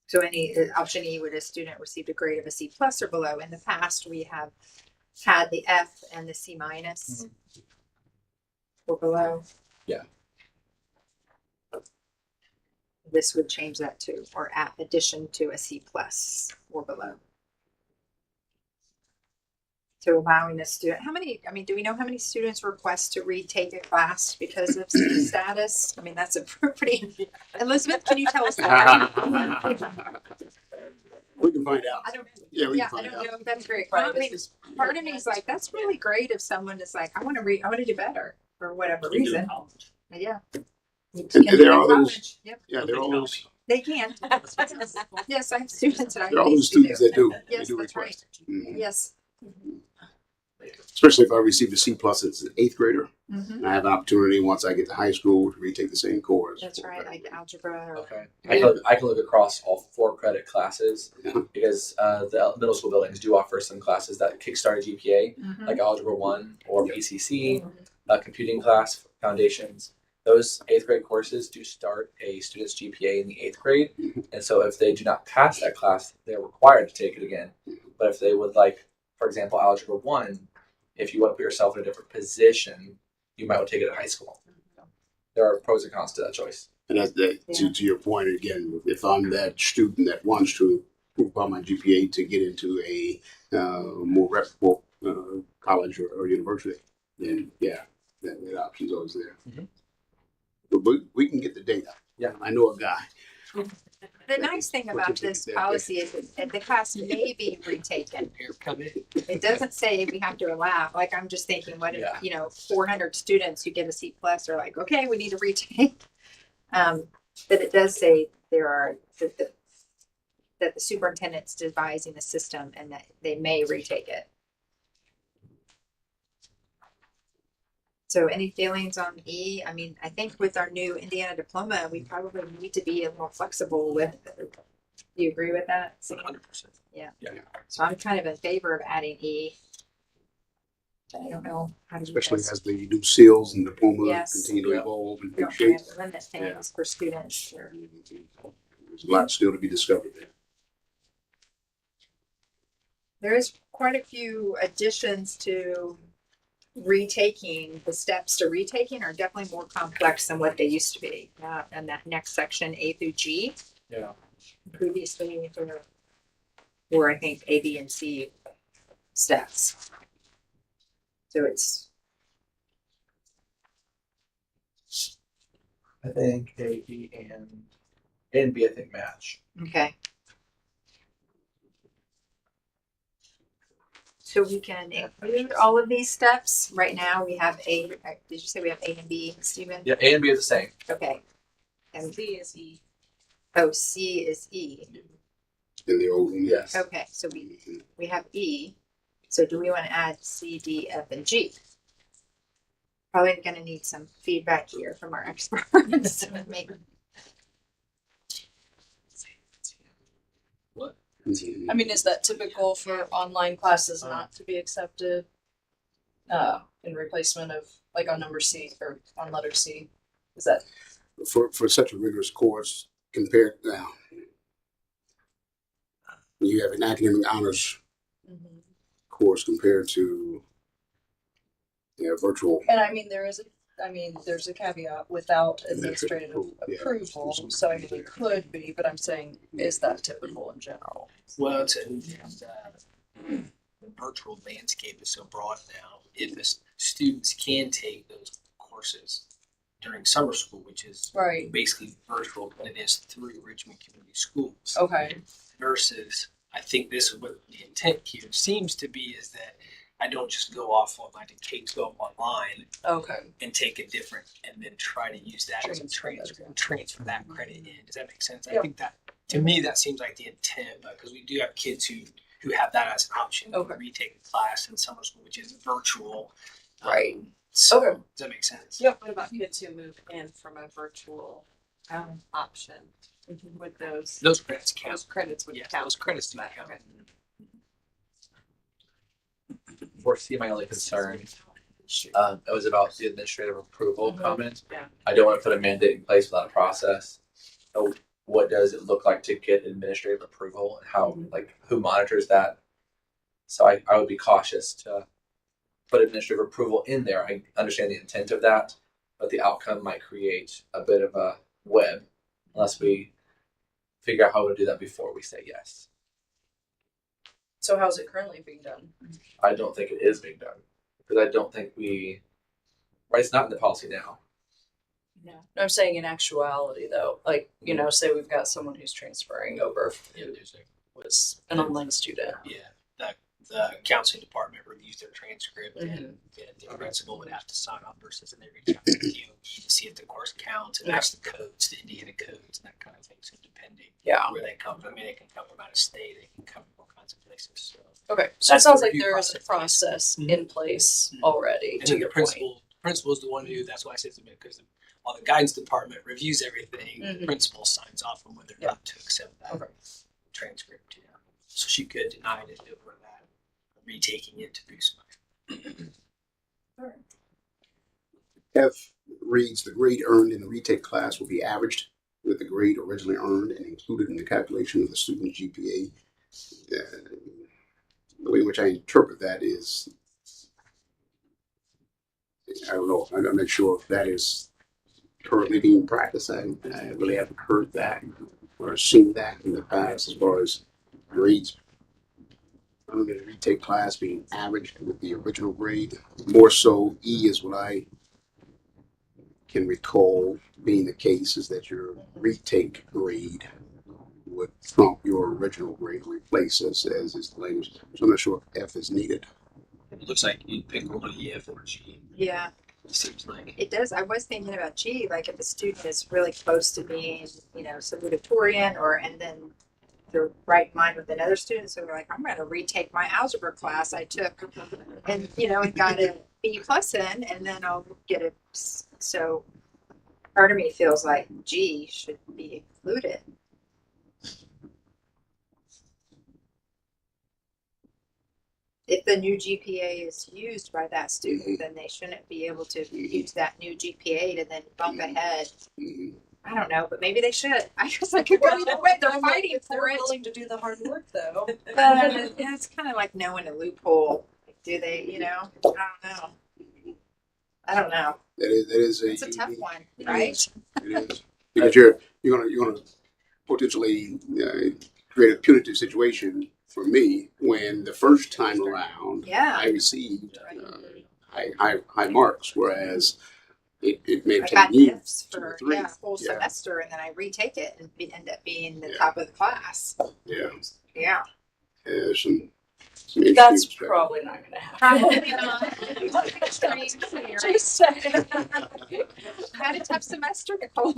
So option E would a student receive a grade of a C plus or below. In the past, we have had the F and the C minus or below. Yeah. This would change that to, or at addition to a C plus or below. So allowing the student, do we know how many students request to retake a class because of C status? I mean, that's a pretty, Elizabeth, can you tell us more? We can find out. I don't, Yeah, we yeah, can I find don't out. know if that's very Right, common. this is Part of me is like, that's really great if someone is like, I want to do better for whatever You can do reason. college. Yeah. And Can there do are in those- college. Yep, Yeah, there are all those. they can. Yes, I have students that I There are all those used to students that do. They Yes, do that's right. request. Mhm. Yes. Especially if I received a C plus as an 8th grader, Mhm. and I have an opportunity once I get to high school to retake the same course. That's right, like algebra or. Okay. I can look across all 4 credit classes Yeah. because the middle school buildings do offer some classes that kickstart a GPA, Mhm. like Algebra 1 or PCC, Mhm. computing class, foundations. Those 8th grade courses do start a student's GPA in the 8th grade. And so if they do not pass that class, they're required to take it again. But if they would like, for example, Algebra 1, if you want to put yourself in a different position, you might want to take it at high school. There are pros and cons to that choice. And that's to your point again, if I'm that student that wants to improve on my GPA to get into a more reputable college or university, then yeah, that option's always there. Mhm. But we can get the data. Yeah. I know a guy. The nice thing about this policy is that the class may be retaken. Here, come in. It doesn't say we have to allow, like, I'm just thinking, what if, Yeah. 400 students who get a C plus are like, okay, we need to retake. But it does say that the superintendent's devising a system and that they may retake it. So any feelings on E? I mean, I think with our new Indiana diploma, we probably need to be a little more flexible with, do you agree with that? Sam? 100%. So I'm kind of in favor of adding E. But I don't know how to do Especially this. as the new seals and diplomas Yes. continue to Yeah. evolve and We take don't shape. have to limit things for students. Or, There's a lot still to be discovered there. there is quite a few additions to retaking. The steps to retaking are definitely more complex than what they used to be. And that next section, A through G, Yeah. previously there were, I think, A, B, and C steps. So it's, I think A, B, and B, I think match. okay. So we can include all of these steps. Right now we have A, did you say we have A and B, Stephen? Yeah, A and B are the same. Okay. And C is E. oh, C is E. in the old. Yes. Okay, so we have E. So do we want to add C, D, F, and G? Probably gonna need some feedback here from our experts. Maybe. Mhm. I mean, is that typical for online classes not to be accepted? In replacement of, like on number C or on letter C? Is that, For such a rigorous course compared now, you have an academic honors course compared to virtual. and I mean, there's a caveat without administrative Yeah. approval, so I mean, it could be, but I'm saying, is that typical in general? Well, the virtual landscape is so broad now. If the students can take those courses during summer school, which is Right, basically virtual, but it is through Richmond Community Schools, okay, versus I think this is what the intent here seems to be is that I don't just go off online to K-12 online okay. and take a different and then try to use that as a transfer that credit in. Does that make sense? I Yep. think that to me that seems like the intent because we do have kids who have that as an option. Okay. Retake a class in summer school, which is virtual. Right. So Okay. does that make sense? Yep. What about kids who move in from a virtual option? Would those Those credits count. those credits would Yeah, count? those credits do That, count. okay. For C, my only concern, it was about the administrative approval Mhm. comment. Yeah. I don't want to put a mandate in place without a process. So what does it look like to get administrative approval and how, like, who monitors that? So I would be cautious to put administrative approval in there. I understand the intent of that, but the outcome might create a bit of a web unless we figure out how to do that before we say yes. So how's it currently being done? I don't think it is being done because I don't think right, it's not in the policy now. No, I'm saying in actuality though, like, you know, say we've got someone who's transferring over Yeah, who there's a was an online student. yeah. The counseling department reviews their transcript Mhm. and the principal would have to sign off versus and they reach out to DOE to see if the course counts and match the codes, the Indiana codes and that kind of thing. So depending Yeah. where they come from, I mean they can come from out of state, they can come from all kinds of places. So Okay. So it That's sounds the like review there is a process. process in place Mhm. already, and to then your the point. principal is the one who that's why I say it's because while the guidance department reviews everything, Mhm. the principal signs off on whether or Yeah. not to accept that Okay. transcript. Yeah. So she could deny it over that retaking it to boost my F reads the grade earned in the retake class will be averaged with the grade originally earned and included in the calculation of the student's GPA. The way in which I interpret that is, I don't know, I'm not sure if that is currently being practiced. I really haven't heard that or seen that in the past as far as grades earned in the retake class being averaged with the original grade. More so, E is what I can recall being the case is that your retake grade would trump your original grade or replace as is the language. So I'm not sure if F is needed. It looks like you'd pick one of the F or G. Yeah, It seems like. it does. I was thinking about G, like if a student is really close to being, salutatorian and then they're right in line with another student. So they're like, I'm going to retake my algebra class I took and got a B plus in and then I'll get it. So part of me feels like G should be included. If the new GPA is used by that student, then they shouldn't be able to use that new GPA to then bump ahead. I don't know, but maybe they should. I guess I could go either way. They're fighting if they're for it. willing to do the hard work though. But it's kind of like knowing a loophole. Do they, I don't know. That is It's a tough one, right? It is because you're gonna potentially create a punitive situation for me when the first time around Yeah. I received high marks, whereas it may I have got taken you Fs 2 or for 3. a whole Yeah. semester, and then I retake it and end up being the Yeah. top of the class. Yeah, Yeah. there's some interesting That's stuff. probably not gonna happen. Probably not. Just saying. I had a tough semester, Nicole.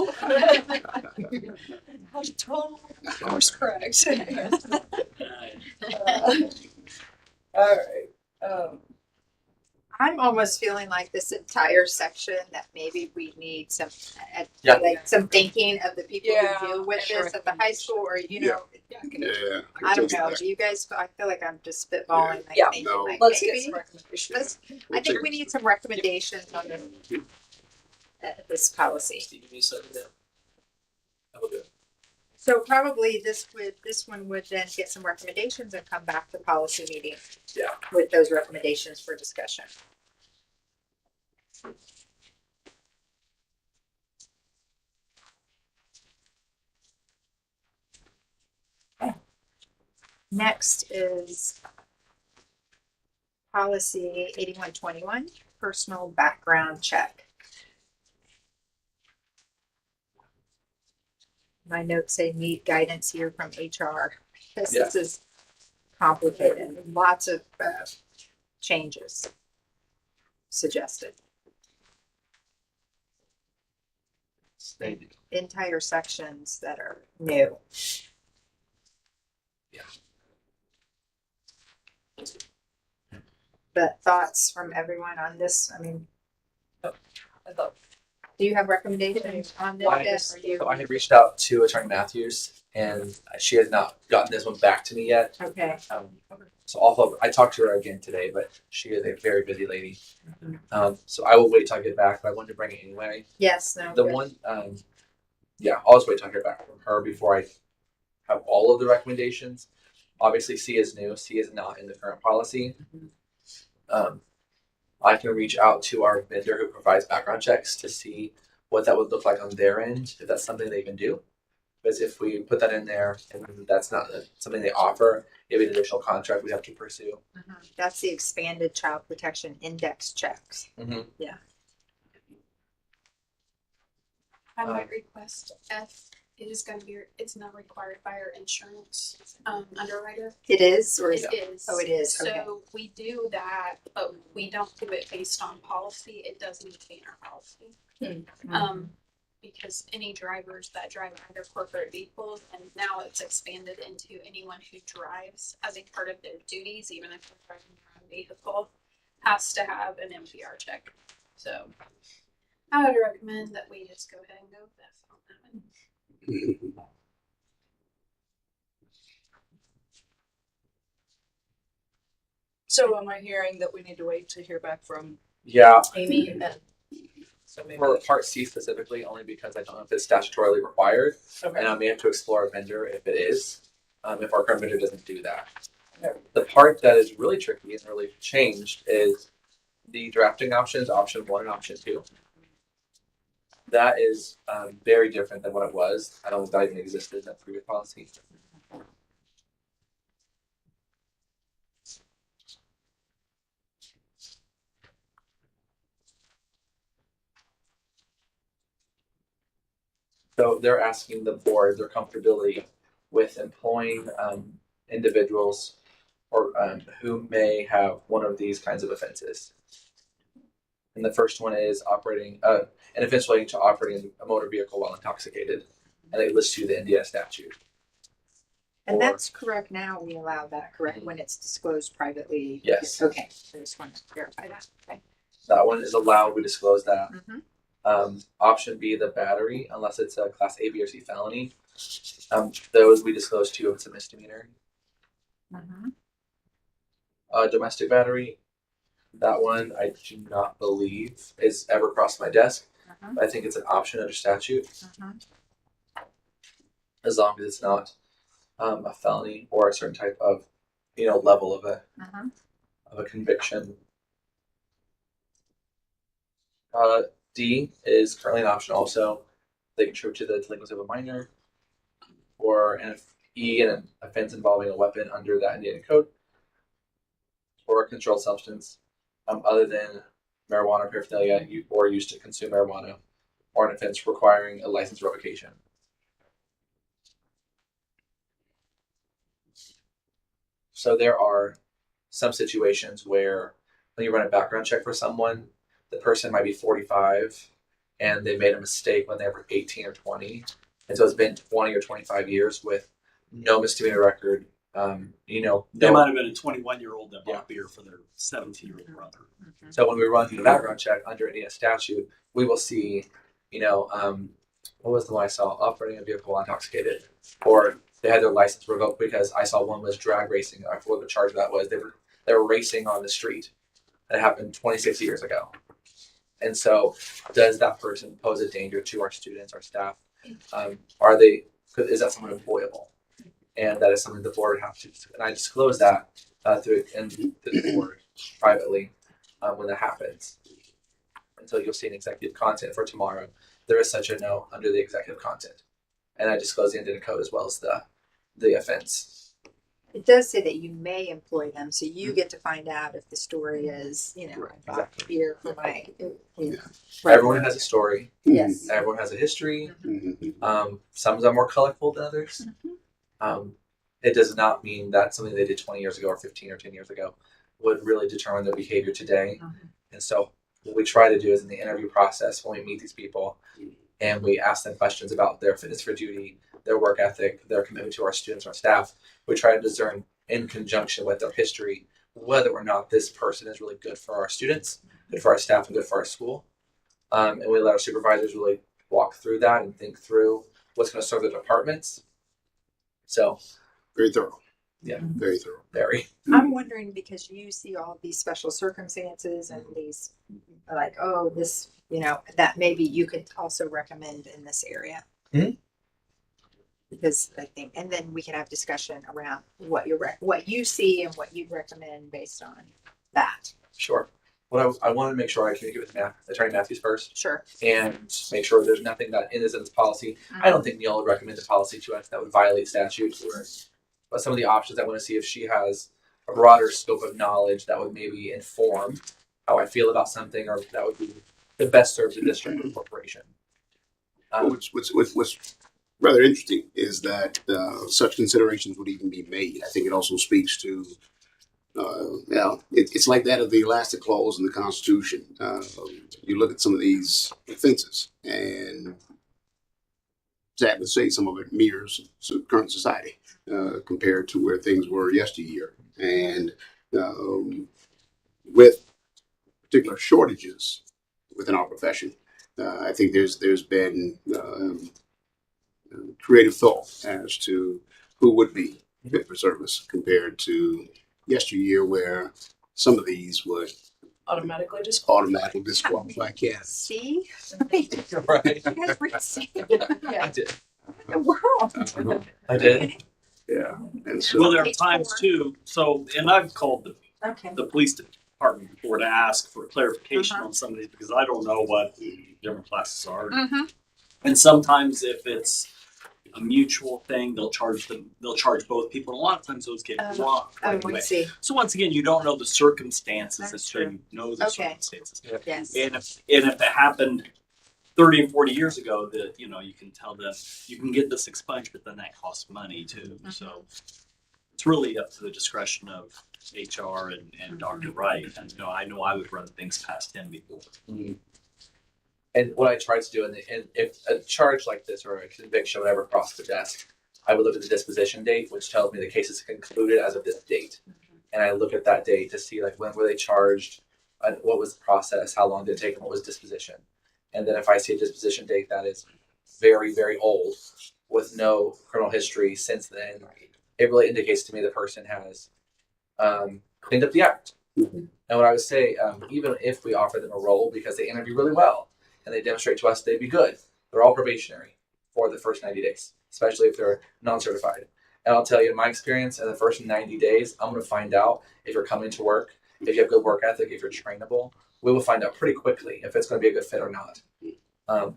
Total Of course, correct. Uh, All right. I'm almost feeling like this entire section that maybe we need some, Yeah. like some thinking of the people Yeah, who deal with and this at the high school, or Yeah. Yeah. I don't can know. take Do you guys? I feel like I'm just spitballing. Like Yeah. thinking, No. like, Let's get maybe. some recommendations. Let's- We'll I think take- we need some recommendations on this policy. Steve, you said that. That would be- So probably this one would then get some recommendations and come back to policy meeting. Yeah. With those recommendations for discussion. Okay. Next is policy 8121, personal background check. My notes say need guidance here from HR, because this is complicated, lots of changes suggested. Entire sections that are new. Yeah. But thoughts from everyone on this? I mean, I thought do you have recommendations on this yet? Or do you? So I had reached out to Attorney Matthews, and she has not gotten this one back to me yet. Okay. So also, I talked to her again today, but she is a very busy lady. So I will wait till I get back, but I wanted to bring it anyway. Yes. No. The good. one, I'll just wait till I hear back from her before I have all of the recommendations. Obviously, C is new. C is not in the current policy. I can reach out to our vendor who provides background checks to see what that would look like on their end, if that's something they can do. Because if we put that in there and that's not something they offer, it'd be an additional contract we have to pursue. That's the expanded child protection index checks. Mm-hmm. I might request F. It is going to be. It's not required by our insurance underwriter. It is, or is It is. Oh, it is. So Okay. we do that, but we don't do it based on policy. It does need to be in our policy. Because any drivers that drive either corporate vehicles, and now it's expanded into anyone who drives as a part of their duties, even if they're driving their own vehicle, has to have an MPR check. So I would recommend that we just go ahead and go with F on that one. So am I hearing that we need to wait to hear back from Yeah, Amy and so maybe for Part C specifically, only because I don't know if it's statutorily required, okay. and I may have to explore a vendor if it is, if our current vendor doesn't do that. The part that is really tricky and really changed is the drafting options, option 1 and option 2. That is very different than what it was. I don't think that even existed in that previous policy. So they're asking the board their comfortability with employing individuals or who may have one of these kinds of offenses. And the first one is operating an offense relating to operating a motor vehicle while intoxicated, and they list you the Indiana statute. And Or- that's correct now. We allow that, correct, when it's disclosed privately. Yes. Okay. I just want to verify that. Okay. That one is allowed. We disclose that. Mhm. Option B, the battery, unless it's a class A, B, or C felony. Those we disclose too if it's a misdemeanor. Domestic battery, that one I do not believe is ever crossed my desk. But I think it's an option under statute, as long as it's not a felony or a certain type of, level of a conviction. D is currently an option also. They contribute to the delinquency of a minor, or E, an offense involving a weapon under that Indiana code, or a controlled substance other than marijuana paraphernalia or used to consume marijuana, or an offense requiring a license revocation. So there are some situations where when you run a background check for someone, the person might be 45 and they made a mistake when they were 18 or 20, And so it's been 20 or 25 years with no misdemeanor record. There No. might have been a 21-year-old that bought beer for their 17-year-old brother. So when we run the background check under Indiana statute, we will see, what was the one I saw? Operating a vehicle while intoxicated, or they had their license revoked because I saw one was drag racing. I forgot what the charge of that was. They were racing on the street. It happened 26 years ago. And so, does that person pose a danger to our students, our staff? Is that someone employable? And that is something the board would have to. And I disclose that to the board privately when that happens. And so you'll see an executive content for tomorrow. There is such a note under the executive content, and I disclose the Indiana code as well as the offense. It does say that you may employ them, so you get to find out if the story is, I bought exactly. beer for my. Everyone has a story. Yes. Everyone has a history. Mhm. Some of them are more colorful than others. It does not mean that something they did 20 years ago or 15 or 10 years ago would really determine their behavior today. And so what we try to do is in the interview process, when we meet these people and we ask them questions about their fitness for duty, their work ethic, their commitment to our students, our staff, we try to discern in conjunction with their history whether or not this person is really good for our students, good for our staff, and good for our school. And we let our supervisors really walk through that and think through what's going to serve the departments. So, Very thorough. Yeah. Very thorough. very. I'm wondering because you see all these special circumstances and these, like, oh, this, that maybe you could also recommend in this area. Mhm. Because I think, and then we can have discussion around what you see and what you'd recommend based on that. Sure. What I want to make sure I communicate with Attorney Matthews first Sure. and make sure there's nothing that is in this policy. I don't think Neil would recommend a policy to us that would violate statute. But some of the options I want to see if she has a broader scope of knowledge that would maybe inform how I feel about something, or that would be the best serve the district or corporation. What's rather interesting is that such considerations would even be made. I think it also speaks to, it's like that of the elastic clause in the Constitution. You look at some of these offenses, and sad to say, some of it mirrors current society compared to where things were yesteryear. And with particular shortages within our profession, I think there's been creative thought as to who would be fit for service compared to yesteryear, where some of these would Automatically automatically disqualify candidates. See? Right. You guys read see? I did. The world. I did. Yeah, and so Well, there are times too. So, and I've called Okay. the police department before to ask for clarification on some of these because I don't know what different classes are. Mm-hmm. And sometimes if it's a mutual thing, they'll charge both people. And a lot of times those get wrong. Oh, right we away. see. So once again, you don't know the circumstances That's until true. you know the Okay. circumstances. Yes. And if it happened 30 and 40 years ago, that you can tell them you can get this expunged, but then that costs money too. So it's really up to the discretion of HR and Dr. Wright. And I know I would run things past him before. And what I tried to do, and if a charge like this or a conviction would ever cross the desk, I would look at the disposition date, which tells me the case is concluded as of this date. And I look at that date to see when were they charged, what was the process, how long did it take, and what was disposition. And then if I see a disposition date that is very, very old with no criminal history since then, it really indicates to me the person has cleaned up the act. And what I would say, even if we offer them a role because they interview really well and they demonstrate to us they'd be good, they're all probationary for the first 90 days, especially if they're non-certified. And I'll tell you, in my experience, in the first 90 days, I'm going to find out if you're coming to work, if you have good work ethic, if you're trainable. We will find out pretty quickly if it's going to be a good fit or not. And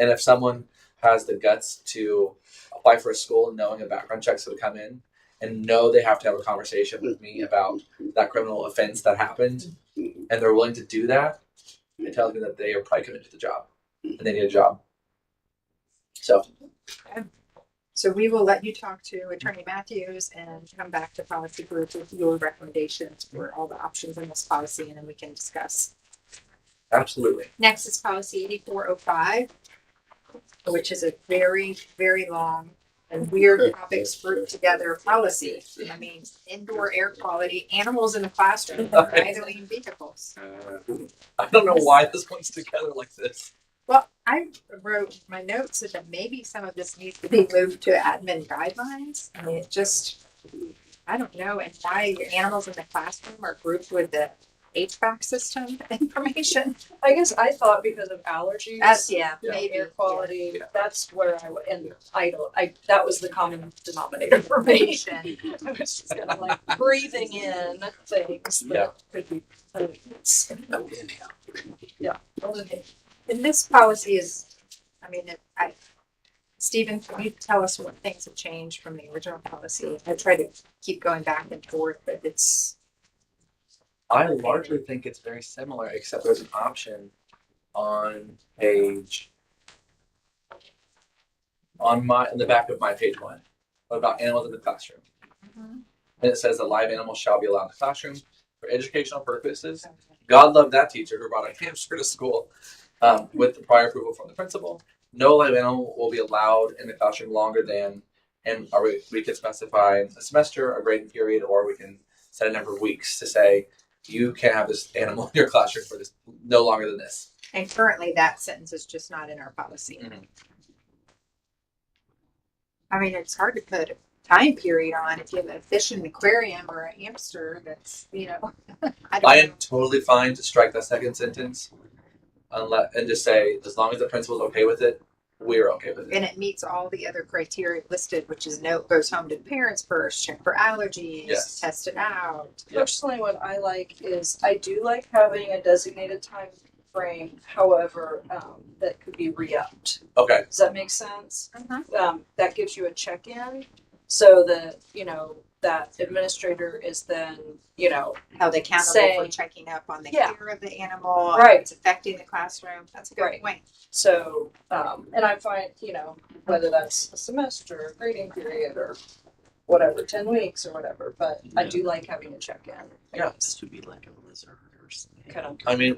if someone has the guts to apply for a school knowing a background check's going to come in and know they have to have a conversation with me about that criminal offense that happened, and they're willing to do that, it tells me that they are probably committed to the job and they need a job. So we will let you talk to Attorney Matthews and come back to policy group with your recommendations for all the options in this policy, and then we can discuss. Absolutely. Next is policy 8405. which is a very, very long and weird topics grouped together policy. I mean, indoor air quality, animals in the classroom, and idling vehicles. I don't know why this one's together like this. Well, I wrote my notes that maybe some of this needs to be moved to admin guidelines. I mean, it just, I don't know, and why your animals in the classroom are grouped with the HVAC system information. I guess I thought because of allergies. Yeah, Yeah. maybe Air quality, Yeah. that's where and that was the common denominator for me. I was just kind of like breathing in things that could be pollutants. Yeah. And this policy is, I mean, Stephen, can you tell us what things have changed from the original policy? I try to keep going back and forth, but I largely think it's very similar, except there's an option on page in the back of my page 1 about animals in the classroom. And it says that live animals shall be allowed in the classroom for educational purposes. God love that teacher who brought a hamster to school with the prior approval from the principal. No live animal will be allowed in the classroom longer than, and we can specify a semester, a grading period, or we can set a number of weeks to say you can't have this animal in your classroom for this no longer than this. and currently that sentence is just not in our policy. Mhm. I mean, it's hard to put a time period on if you have a fish in an aquarium or a hamster that's, I don't I know. am totally fine to strike that second sentence, and just say as long as the principal's okay with it, we're okay with it. And it meets all the other criteria listed, which is note goes home to the parents first, check for allergies, Yes. test it out. Yep. Personally, what I like is I do like having a designated time frame, however, that could be re-upped. Okay. Does that make sense? Mhm. That gives you a check-in so that, that administrator is then, Held accountable for Saying- checking up on the Yeah. care of the animal, Right. It's affecting the classroom. That's a good Right. point. so, and I find, whether that's a semester, a grading period, or whatever, 10 weeks or whatever, but I do like having a check-in. Yeah. This would be like a lizard or something. Kind of. I mean,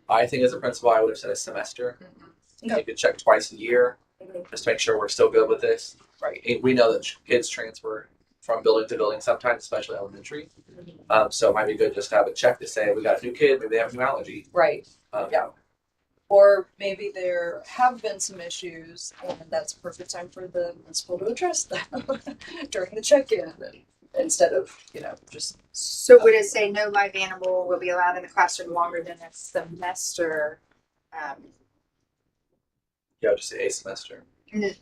I think as a principal, I would have said a semester. Okay. You could check twice a year just to make sure we're still good with this. Right. We know that kids transfer from building to building sometimes, especially elementary. So it might be good just to have a check to say we got a new kid, maybe they have a new allergy. Right. Yeah. Or maybe there have been some issues, and that's a perfect time for the principal to address them during the check-in, instead of, just. So would it say no live animal will be allowed in the classroom longer than a semester? Yeah, just say a semester.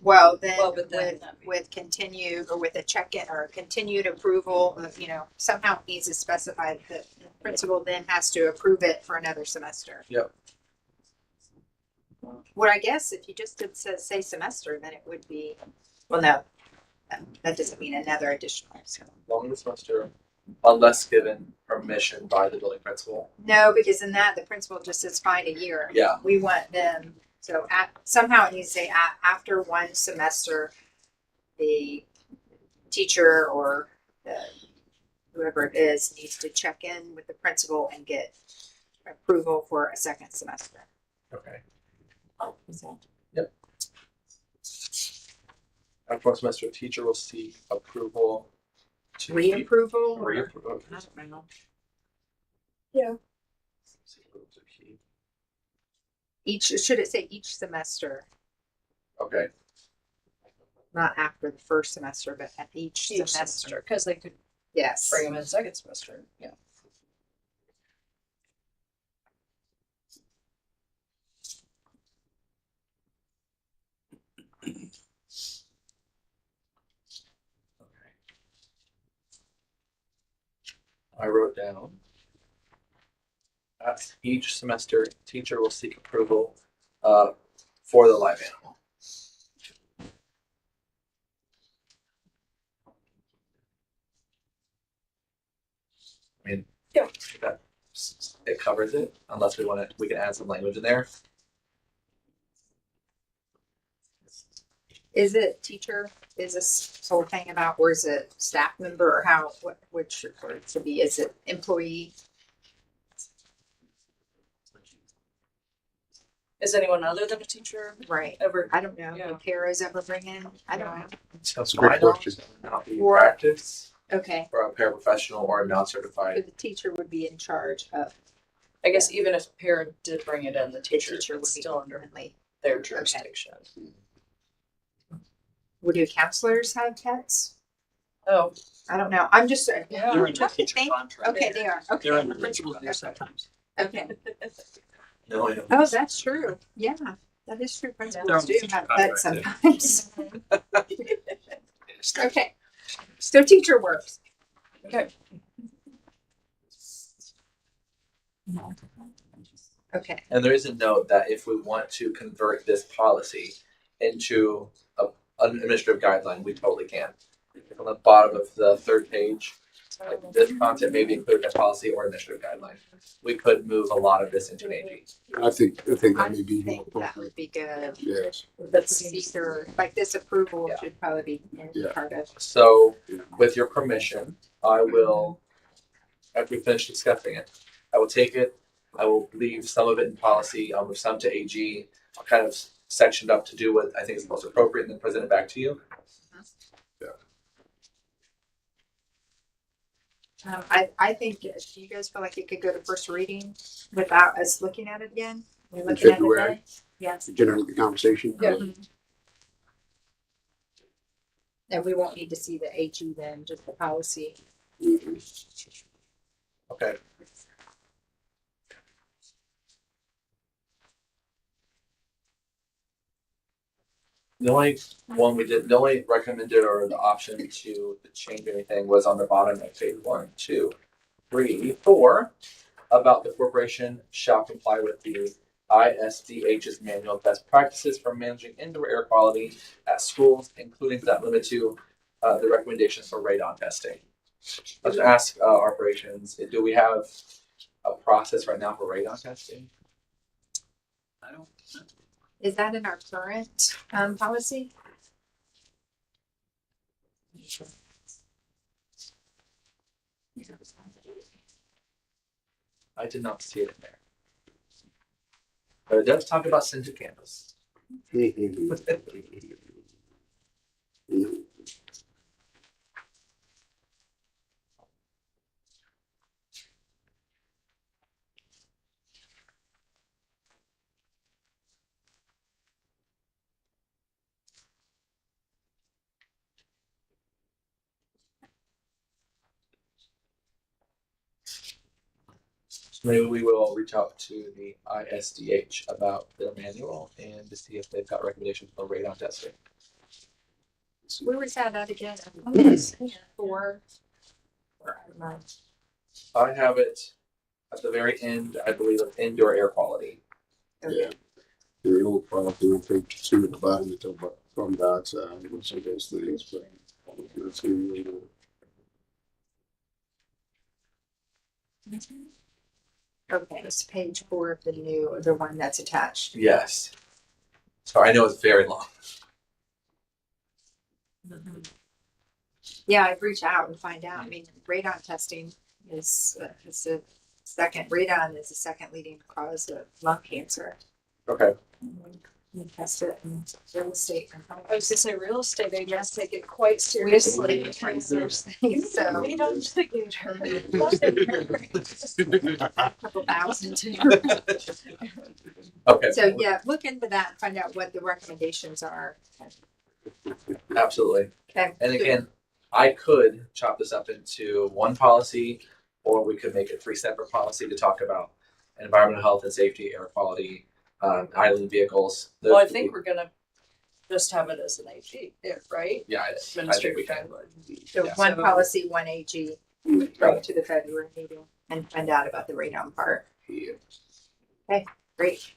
Well, then, but then with continued or with a check-in or continued approval of, somehow it needs to specify that the principal then has to approve it for another semester. Yep. Well, I guess if you just did say semester, then it would be, well, no, that doesn't mean another additional. So. Longer semester, unless given permission by the building principal. No, because in that, the principal just says fine a year. Yeah. We want them, so somehow it needs to say after one semester, the teacher or whoever it is needs to check in with the principal and get approval for a second semester. Okay. So, After one semester, teacher will seek approval to reapproval? or- Reapproval. I don't know. Seek approval to keep. Should it say each semester, Okay. not after the first semester, but at each semester? Because they could Yes. bring them in second semester, yeah. Okay. I wrote down. At each semester, teacher will seek approval for the live animal. I mean, Yeah. that it covers it. Unless we can add some language in there. Is it teacher? Is this whole thing about, or is it staff member, or how? Which should it to be? Is it employee? Is anyone other than a teacher Right. ever? I don't know. Yeah. Would paras ever bring in? I don't know. That's a great question. Not be Or- practice Okay. for a paraprofessional or a So non-certified. the teacher would be in charge of I guess even if a parent did bring it in, the the teacher, teacher would it's be still under ultimately. their jurisdiction. Would do counselors have pets? Oh, I don't know. I'm just. Yeah. They're in Don't the you teacher think? contract. Okay, they are. Okay. They're in the principal's there sometimes. Okay. No, Oh, that's true. Yeah, that is true. Principals do teacher have pets contract, sometimes. Okay. So teacher works. okay. Okay. And there is a note that if we want to convert this policy into an administrative guideline, we totally can. On the bottom of the third page, like this content may be included in a policy or administrative guideline. We could move a lot of this into an AG. I think that I may be more think that appropriate. would be good. Yes. The speaker, like this approval Yeah. should probably be Yeah. part of. So, with your permission, I will, after we finish discussing it, I will take it, I will leave some of it in policy, I'll move some to AG, I'll kind of section it up to do what I think is most appropriate and then present it back to you. I think, do you guys feel like it could go to first reading without us looking at it again? We're In looking at it February? then? Yes. Generate the conversation. Yeah. And we won't need to see the AG then, just the policy. Mhm. Okay. The only one we did, the only recommended or the option to change anything was on the bottom of page 1, 2, 3, 4, about the corporation shall comply with the ISDH's manual of best practices for managing indoor air quality at schools, including but not limited to the recommendations for radon testing. Let's ask operations, do we have a process right now for radon testing? I don't. Is that in our current policy? I did not see it in there. But it does talk about scented candles. Mhm. So maybe we will reach out to the ISDH about their manual and to see if they've got recommendations for radon testing. Where was that at again? Four. I have it at the very end, I believe, of indoor air quality. Yeah. The old policy on page 2 at the bottom, they talk about carbon dioxide and some of those things, but let's see, Okay, it's page 4 of the one that's attached. Yes. So I know it's very long. Yeah, I'd reach out and find out. I mean, radon testing is the second leading cause of lung cancer. Okay. You test it in real estate. I was gonna say real estate agents take it quite seriously. So We don't take it. a couple thousand. Okay. So yeah, look into that and find out what the recommendations are. Absolutely. Okay. And again, I could chop this up into one policy, or we could make it 3 separate policy to talk about environmental health and safety, air quality, idling vehicles. Well, I think we're gonna just have it as an AG, right? Yeah, I think Administrative we can. guideline. So Yeah. one So- policy, one AG, bring it to the February meeting and find out about the radon part. yeah. Great.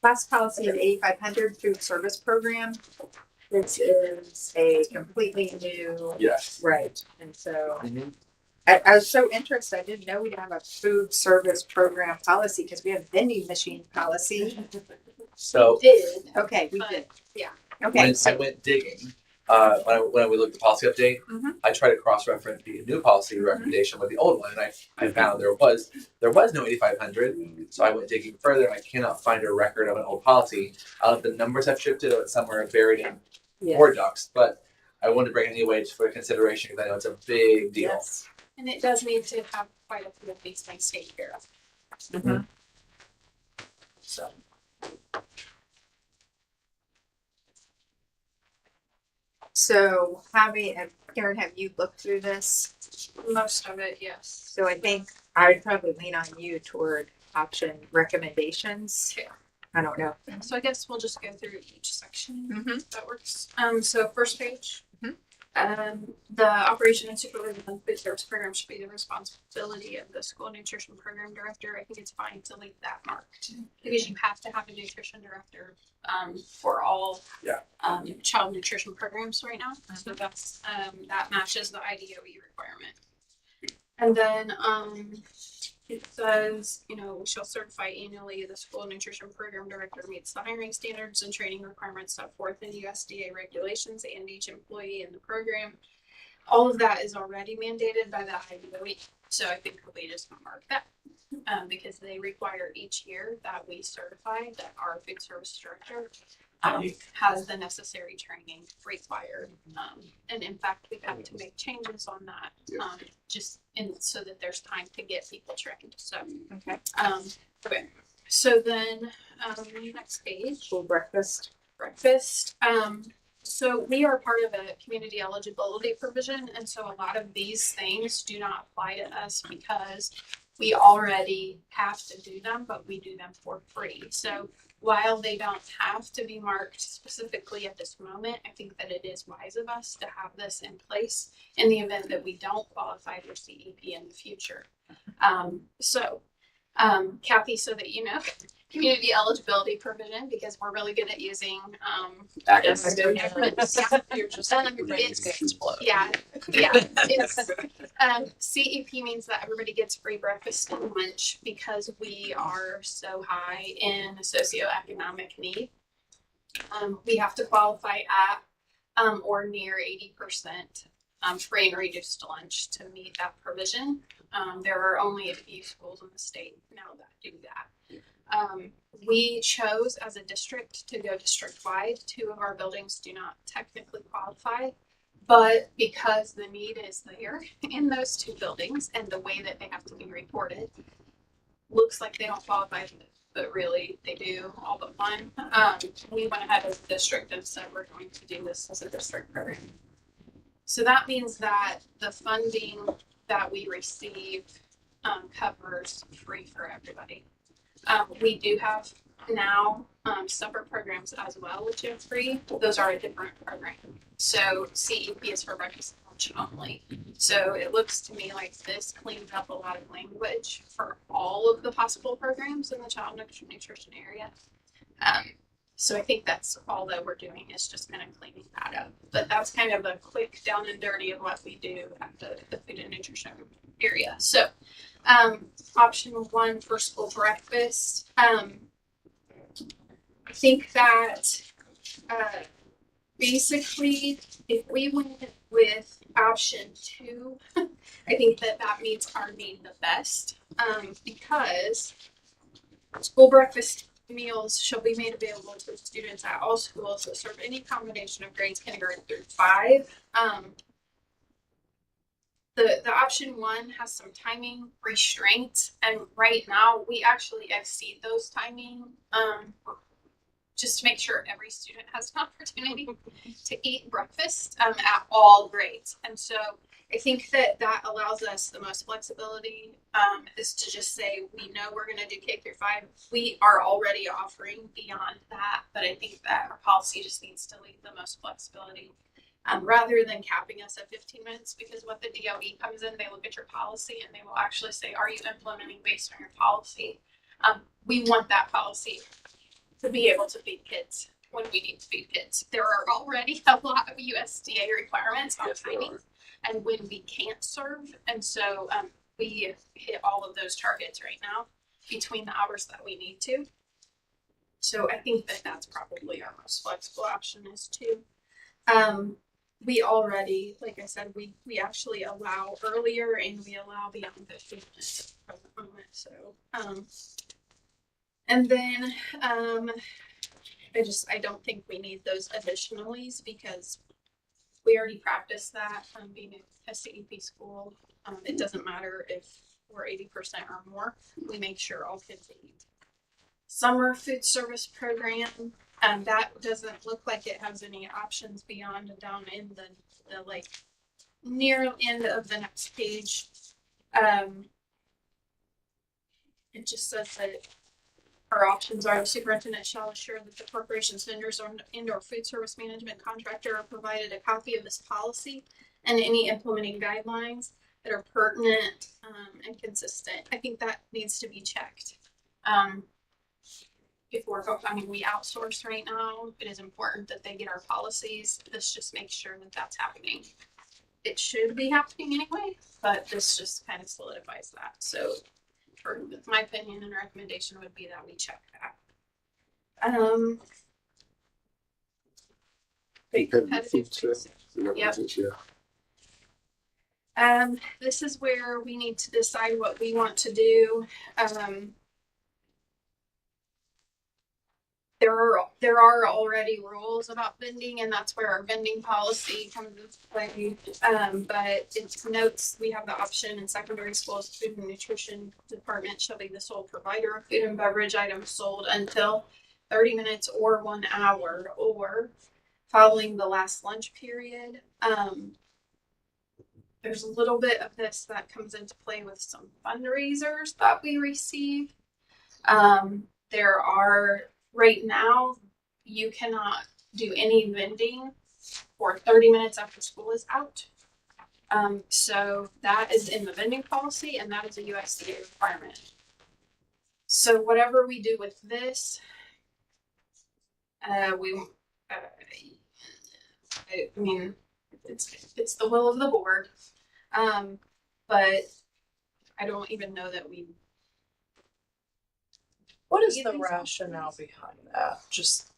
Last policy of 8500 food service program. This is a completely new, Yes. right, and so Mhm. I was so interested, I didn't know we'd have a food service program policy, because we have vending machine policy. So Did, okay, we did, Yeah. okay, when I so, went digging, when we looked at the policy update, Mhm. I tried to cross-reference the new policy recommendation with the old one, and I found there was no 8,500. So I went digging further, and I cannot find a record of an old policy. I don't know if the numbers have shifted or it's somewhere buried in Word docs, but I wanted to bring it anyway just for consideration because I know it's a big deal. Yes. And it does need to have quite a few of these things taken care of. Mhm. So. So Karen, have you looked through this? Most of it, yes. So I think I would probably lean on you toward option recommendations. Okay. I don't know. So I guess we'll just go through each section. Mm-hmm. That works. So first page. Mhm. The operation and supervision of food service program should be the responsibility of the school nutrition program director. I think it's fine to leave that marked because you have to have a nutrition director for all child nutrition programs right now. So that's that matches the IDOE requirement. And then it says, we shall certify annually the school nutrition program director meets the hiring standards and training requirements set forth in USDA regulations and each employee in the program. All of that is already mandated by the IDOE. So I think we just mark that because they require each year that we certify that our food service director has the necessary training required. And in fact, we've had to make changes on that so that there's time to get people trained. So, okay. So then, next page. School breakfast. So we are part of a community eligibility provision, and so a lot of these things do not apply to us because we already have to do them, but we do them for free. So while they don't have to be marked specifically at this moment, I think that it is wise of us to have this in place in the event that we don't qualify for CEP in the future. Kathy, so that you know, community eligibility provision, because we're really good at using acronyms. You're just CEP means that everybody gets free breakfast and lunch because we are so high in socioeconomic need. We have to qualify at or near 80% free and reduced lunch to meet that provision. There are only a few schools in the state now that do that. We chose as a district to go district-wide. 2 of our buildings do not technically qualify, but because the need is there in those 2 buildings and the way that they have to be reported, looks like they don't qualify, but really they do, all but one. We went ahead as a district and said we're going to do this as a district program. So that means that the funding that we receive covers free for everybody. We do have now separate programs as well, which are free. Those are a different program. So CEP is for breakfast and lunch only. So it looks to me like this cleans up a lot of language for all of the possible programs in the child nutrition area. So I think that's all that we're doing is just kind of cleaning that up. But that's kind of a quick down and dirty of what we do at the food and nutrition area. So option 1 for school breakfast. I think that basically if we went with option 2, I think that meets our need the best because school breakfast meals shall be made available to students at all schools that serve any combination of grades kindergarten through 5. The option 1 has some timing restraints, and right now we actually exceed those timing just to make sure every student has an opportunity to eat breakfast at all grades. And so I think that allows us the most flexibility is to just say, we know we're going to do K through 5. We are already offering beyond that, but I think that our policy just needs to leave the most flexibility rather than capping us at 15 minutes, because what the DOE comes in, they look at your policy and they will actually say, are you implementing based on your policy? We want that policy to be able to feed kids when we need to feed kids. There are already a lot of USDA requirements on timing and when we can't serve. And so we hit all of those targets right now between the hours that we need to. So I think that that's probably our most flexible option is 2. we already, like I said, we actually allow earlier and we allow beyond 15 minutes at the present moment. So, and then, I don't think we need those additionalies because we already practiced that being a CEP school. It doesn't matter if we're 80% or more. We make sure all kids eat. Summer food service program, that doesn't look like it has any options beyond down in the like near end of the next page. It just says that our options are the superintendent shall assure that the corporation's vendors or indoor food service management contractor are provided a copy of this policy and any implementing guidelines that are pertinent and consistent. I think that needs to be checked. We outsource right now. It is important that they get our policies. This just makes sure that that's happening. It should be happening anyway, but this just kind of solidifies that. So, my opinion and recommendation would be that we check that. Competitive food safety. Yep. This is where we need to decide what we want to do. There are already rules about vending, and that's where our vending policy comes into play. But it notes we have the option in secondary schools, food and nutrition department shall be the sole provider of food and beverage items sold until 30 minutes or 1 hour or following the last lunch period. There's a little bit of this that comes into play with some fundraisers that we receive. There are right now, you cannot do any vending for 30 minutes after school is out. So that is in the vending policy, and that is a USDA requirement. So whatever we do with this, I mean, it's the will of the board, but I don't even know that we. What is You the think so? rationale behind that? Just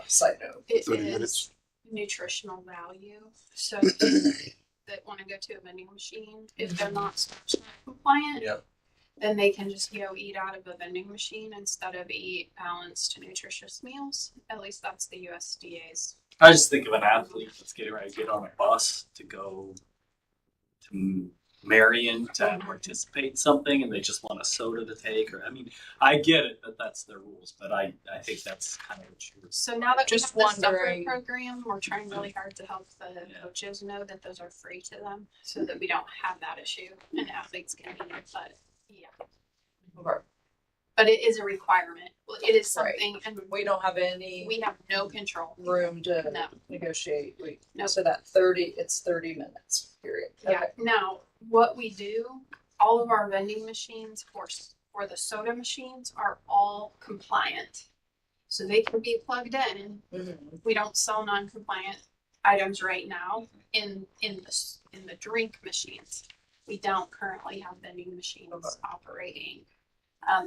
side note. It 30 is minutes. nutritional value. So that want to go to a vending machine, if they're not SNAP compliant, Yep. then they can just go eat out of a vending machine instead of eat balanced, nutritious meals. At least that's the USDA's. I just think of an athlete that's getting ready to get on a bus to go to Marion to participate in something, and they just want a soda to take. Or I mean, I get it that that's their rules, but I think that's kind of what you're. So now that Just we have the wondering- separate program, we're trying really hard to help the coaches know that those are free to them, so that we don't have that issue and athletes can eat it. But yeah, Okay. but it is a requirement. Well, it is Right. something, and We don't have any we have no control. room to No. negotiate. No. So that it's 30 minutes, period. Yeah. Okay. Now, what we do, all of our vending machines for the soda machines are all compliant, so they can be plugged in. Mhm. We don't sell non-compliant items right now in the drink machines. We don't currently have vending machines Okay. operating,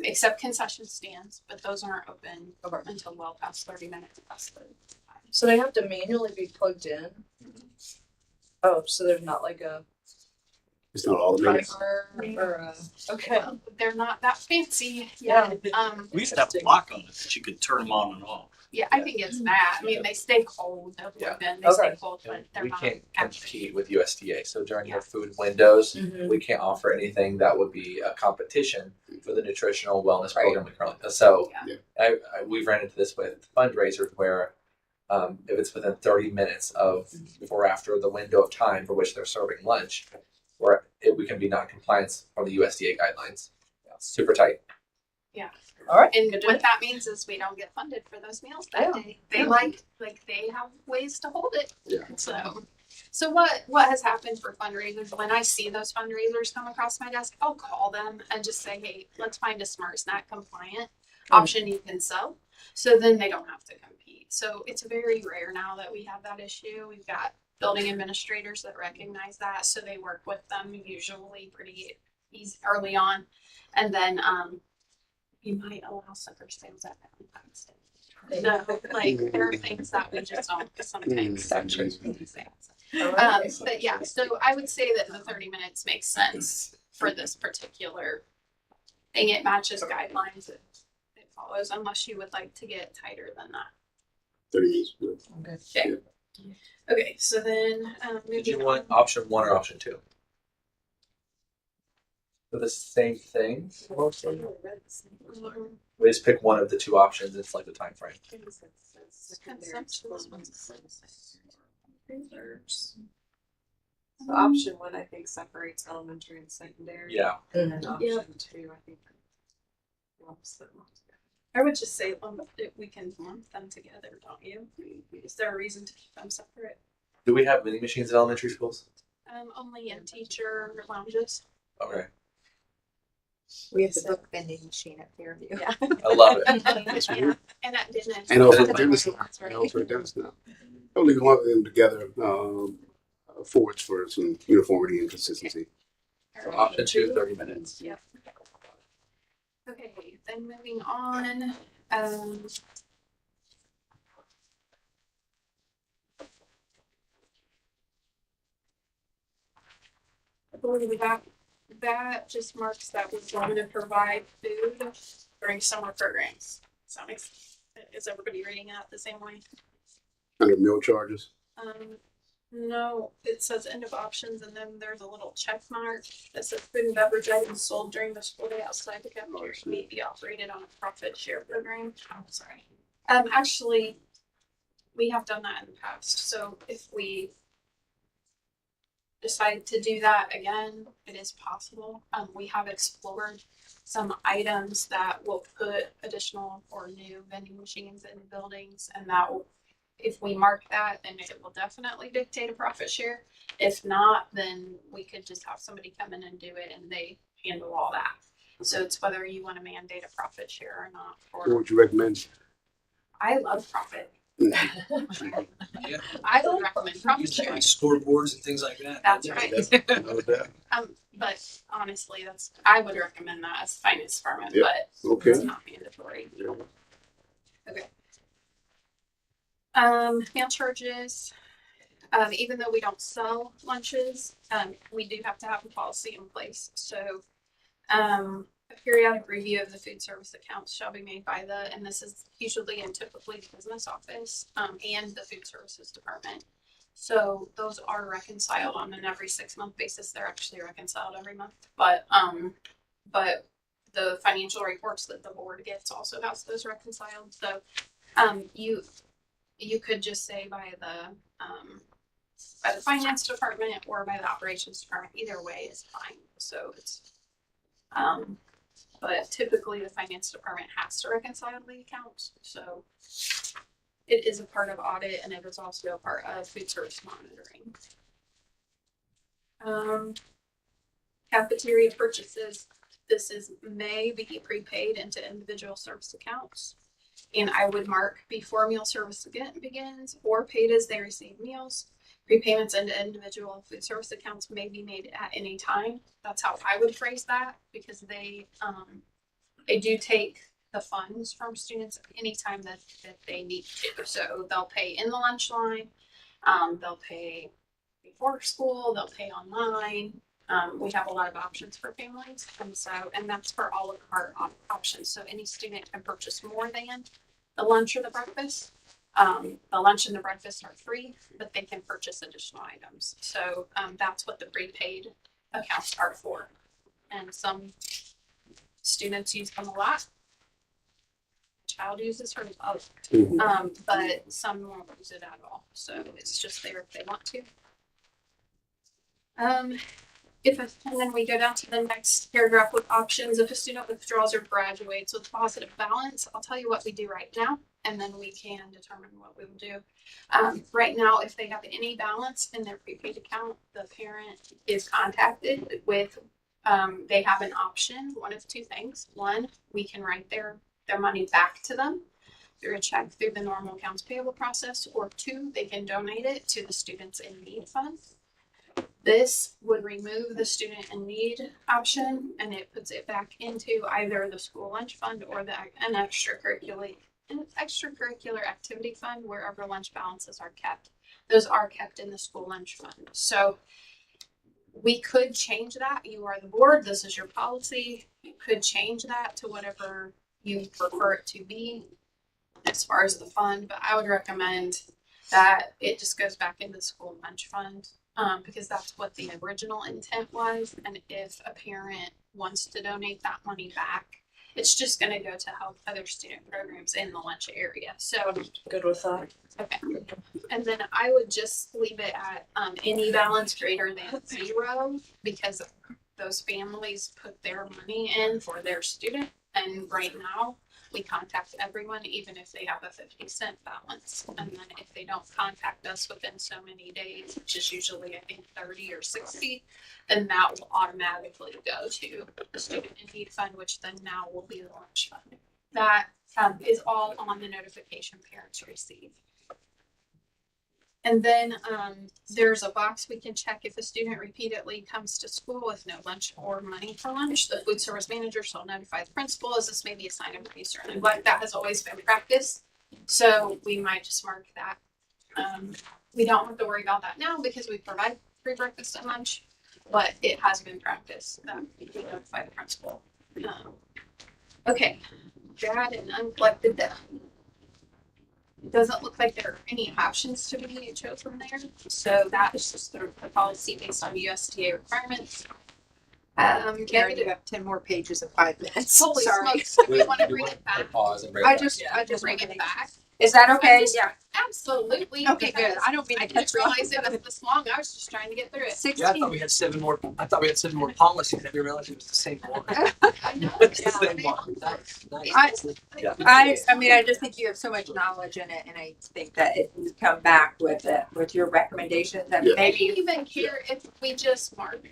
except concession stands, but those aren't open Okay. until well past 30 minutes past the time. So they have to manually be plugged in? Oh, so there's not like a It's not all the minutes. timer or a, okay. Well, they're not that fancy. Yeah. We used to have a lock on it that you could turn them on and off. Yeah, I think it's that. I mean, they stay cold. They're Yeah. plugged in, they stay Okay. cold, but they're We not can't actually. compete with USDA. So during Yeah. the food windows, Mhm. we can't offer anything that would be a competition for the nutritional wellness Right. program we currently. So Yeah. we've ran into this with fundraisers where if it's within 30 minutes of before or after the window of time for which they're serving lunch, we can be non-compliance from the USDA guidelines. Yeah, super tight. All right. And Good to what know. that means is we don't get funded for those meals that Yeah. day. They Yeah. like they have ways to hold it. Yeah. So what has happened for fundraisers, when I see those fundraisers come across my desk, I'll call them and just say, hey, let's find a Smart Snack compliant option you can sell. So then they don't have to compete. So it's very rare now that we have that issue. We've got building administrators that recognize that, so they work with them usually pretty easy early on. And then you might allow sucker sales at Valentine's Day. No, like there are things that we just don't sometimes. But yeah, so I would say that the 30 minutes makes sense for this particular thing. It matches guidelines. It follows, unless you would like to get tighter than that. 30 minutes. Okay. Okay, so then Did you moving want on. option 1 or option 2? For the same thing, we just pick one of the 2 options and select the time frame. Consumption, this one's So option one, I think, separates elementary and secondary. Yeah. And then option two, I think, lumps them all together. I would just say we can lump them together, don't you? Is there a reason to keep them separate? Do we have vending machines in elementary schools? Only in teacher lounges. Okay. We have the book vending machine at Fairview. Yeah. I love it. Yeah, and at dinner. And also That's the right. dentist now. That's right. And also the dentist now. Only lump them together forwards for some uniformity and consistency. So option 2, 30 minutes. Yep. Okay, then moving on. I believe that just marks that we're going to provide food during summer programs. Is everybody reading that the same way? Under meal charges. No, it says end of options, and then there's a little check mark that says food and beverage items sold during the school day outside the cafeteria may be operated on a profit share program. Oh, sorry. Actually, we have done that in the past. So if we decide to do that again, it is possible. We have explored some items that will put additional or new vending machines in buildings, and that will, if we mark that, then it will definitely dictate a profit share. If not, then we could just have somebody come in and do it, and they handle all that. So it's whether you want to mandate a profit share or not. What would you recommend? I love profit. Yeah. I would recommend profit Use like sharing. scoreboards and things like that. That's right. No doubt. But honestly, I would recommend that as finance department, Yep. but Okay. it's not mandatory. Okay. Meal charges. Even though we don't sell lunches, we do have to have a policy in place. So, a periodic review of the food service accounts shall be made by and this is usually and typically the business office, and the food services department. So those are reconciled on an every 6-month basis. They're actually reconciled every month, but the financial reports that the board gets also has those reconciled. So, you could just say by the finance department or by the operations department. Either way is fine. So it's, but typically the finance department has to reconcile the accounts. So it is a part of audit, and it is also a part of food service monitoring. Cafeteria purchases. This may be prepaid into individual service accounts. And I would mark before meal service begins or paid as they receive meals. Prepayments into individual food service accounts may be made at any time. That's how I would phrase that, because they do take the funds from students anytime that they need to. So they'll pay in the lunch line, they'll pay before school, they'll pay online. We have a lot of options for families, and that's for all of our options. So any student can purchase more than the lunch or the breakfast. The lunch and the breakfast are free, but they can purchase additional items. So that's what the prepaid accounts are for. And some students use them a lot. Child uses hers a lot, but some won't use it at all. So it's just there if they want to. And then we go down to the next paragraph with options. If a student withdraws or graduates with positive balance, I'll tell you what we do right now, and then we can determine what we will do. Right now, if they have any balance in their prepaid account, the parent is contacted with, they have an option, one of two things. One, we can write their money back to them through a check through the normal accounts payable process, or two, they can donate it to the Students in Need Fund. This would remove the student in need option, and it puts it back into either the school lunch fund or an extracurricular And it's extracurricular activity fund, wherever lunch balances are kept. Those are kept in the school lunch fund. So we could change that. You are the board. This is your policy. You could change that to whatever you prefer it to be as far as the fund. But I would recommend that it just goes back into the school lunch fund, because that's what the original intent was. And if a parent wants to donate that money back, it's just going to go to help other student programs in the lunch area. So, Good with that. okay. And then I would just leave it at any balance greater than 0, because those families put their money in for their student. And right now, we contact everyone, even if they have a 50-cent balance. And then if they don't contact us within so many days, which is usually, I think, 30 or 60, then that will automatically go to the student in need fund, which then now will be the lunch fund. That is all on the notification parents receive. And then there's a box we can check if a student repeatedly comes to school with no lunch or money for lunch. The food service manager shall notify the principal, as this may be a sign of abuse or neglect. That has always been practice. So we might just mark that. We don't have to worry about that now because we provide free breakfast and lunch, but it has been practice that we notify the principal. Okay, bad and uncollected debt. It doesn't look like there are any options to be chosen there. So that is just the policy based on USDA requirements. Karen, you have 10 more pages in 5 minutes. Holy Sorry. smokes, do we want to bring it back? Pause and bring it I back. just Bring it back? Is that okay? Yeah. Absolutely. Okay, good. because I don't mean I to didn't cut you off. realize it was this long. I was just trying to get through it. 16. Yeah, I thought we had 7 more. I thought we had 7 more policies. I didn't realize it was the same one. I know. It's the same one. Nice. I mean, I just think you have so much knowledge in it, and I think that if you come back with your recommendations, that Yeah. I maybe don't even care if we just mark the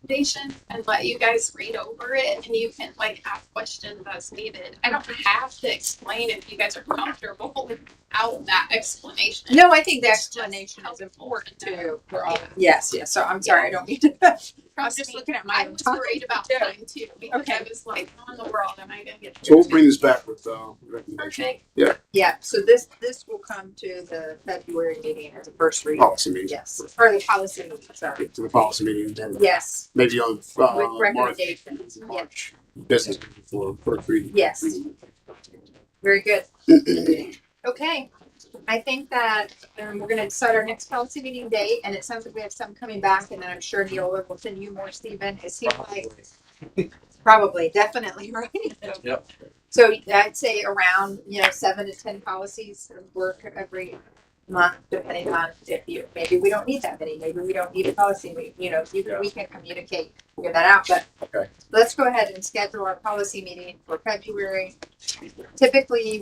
recommendation and let you guys read over it, and you can like ask questions as needed. I don't have to explain if you guys are comfortable without that explanation. No, I think the It's just explanation is important helpful. too. For all. Yes. So I'm sorry, I don't mean to. I'm Trust just me, looking at my I own was time. worried about too. time too, because Okay. I was like, how in the world am I gonna get So through we'll this? bring this back with recommendation. Perfect. Yeah. So this will come to the February meeting as a first reading. Policy meeting. Yes. Or the policy meeting. Sorry. To the policy meeting, then Yes. maybe on With March, recommendations. Yeah. March business for first reading. Yes. Very good. Okay. I think that we're going to set our next policy meeting date, and it sounds like we have some coming back, and then I'm sure Neola will send you more, Stephen. It seems like probably, definitely, right? Yep. So I'd say around 7 to 10 policies work every month, depending on maybe we don't need that many, maybe we don't need a policy. We can communicate, figure that out. But Okay. let's go ahead and schedule our policy meeting for February. Typically,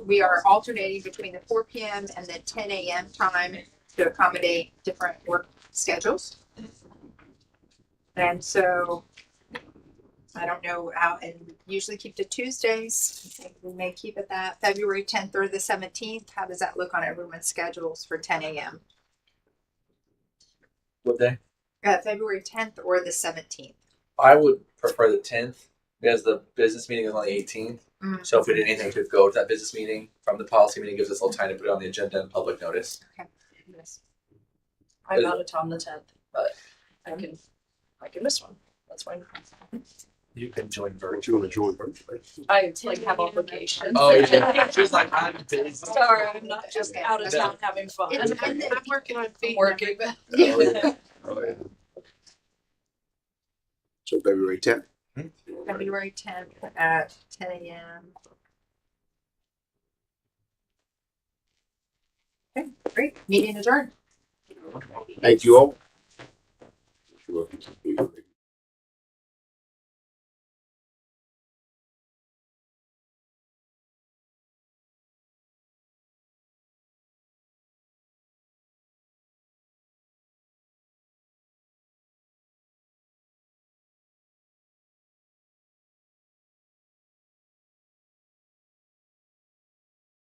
we are alternating between the 4 p.m. and the 10 a.m. time to accommodate different work schedules. And so I don't know how, and usually keep to Tuesdays. I think we may keep it that February 10th or the 17th. How does that look on everyone's schedules for 10 a.m.? What day? February 10th or the 17th. I would prefer the 10th because the business meeting is on the 18th. Mm. So if we did anything to go to that business meeting from the policy meeting, gives us a little time to put it on the agenda and public notice. Yes. I'm out of town the 10th, but Um, I can miss one. That's fine. You can join Don't you want to join virtually? I have obligations. Oh, yeah. She's like, I'm busy. Sorry, I'm not just Okay. out of town having fun. I'm working on I'm working. Oh, yeah. Oh, yeah. So February 10th. February 10th at 10 a.m. Okay, great. Meeting adjourned. Thank you all. You're welcome.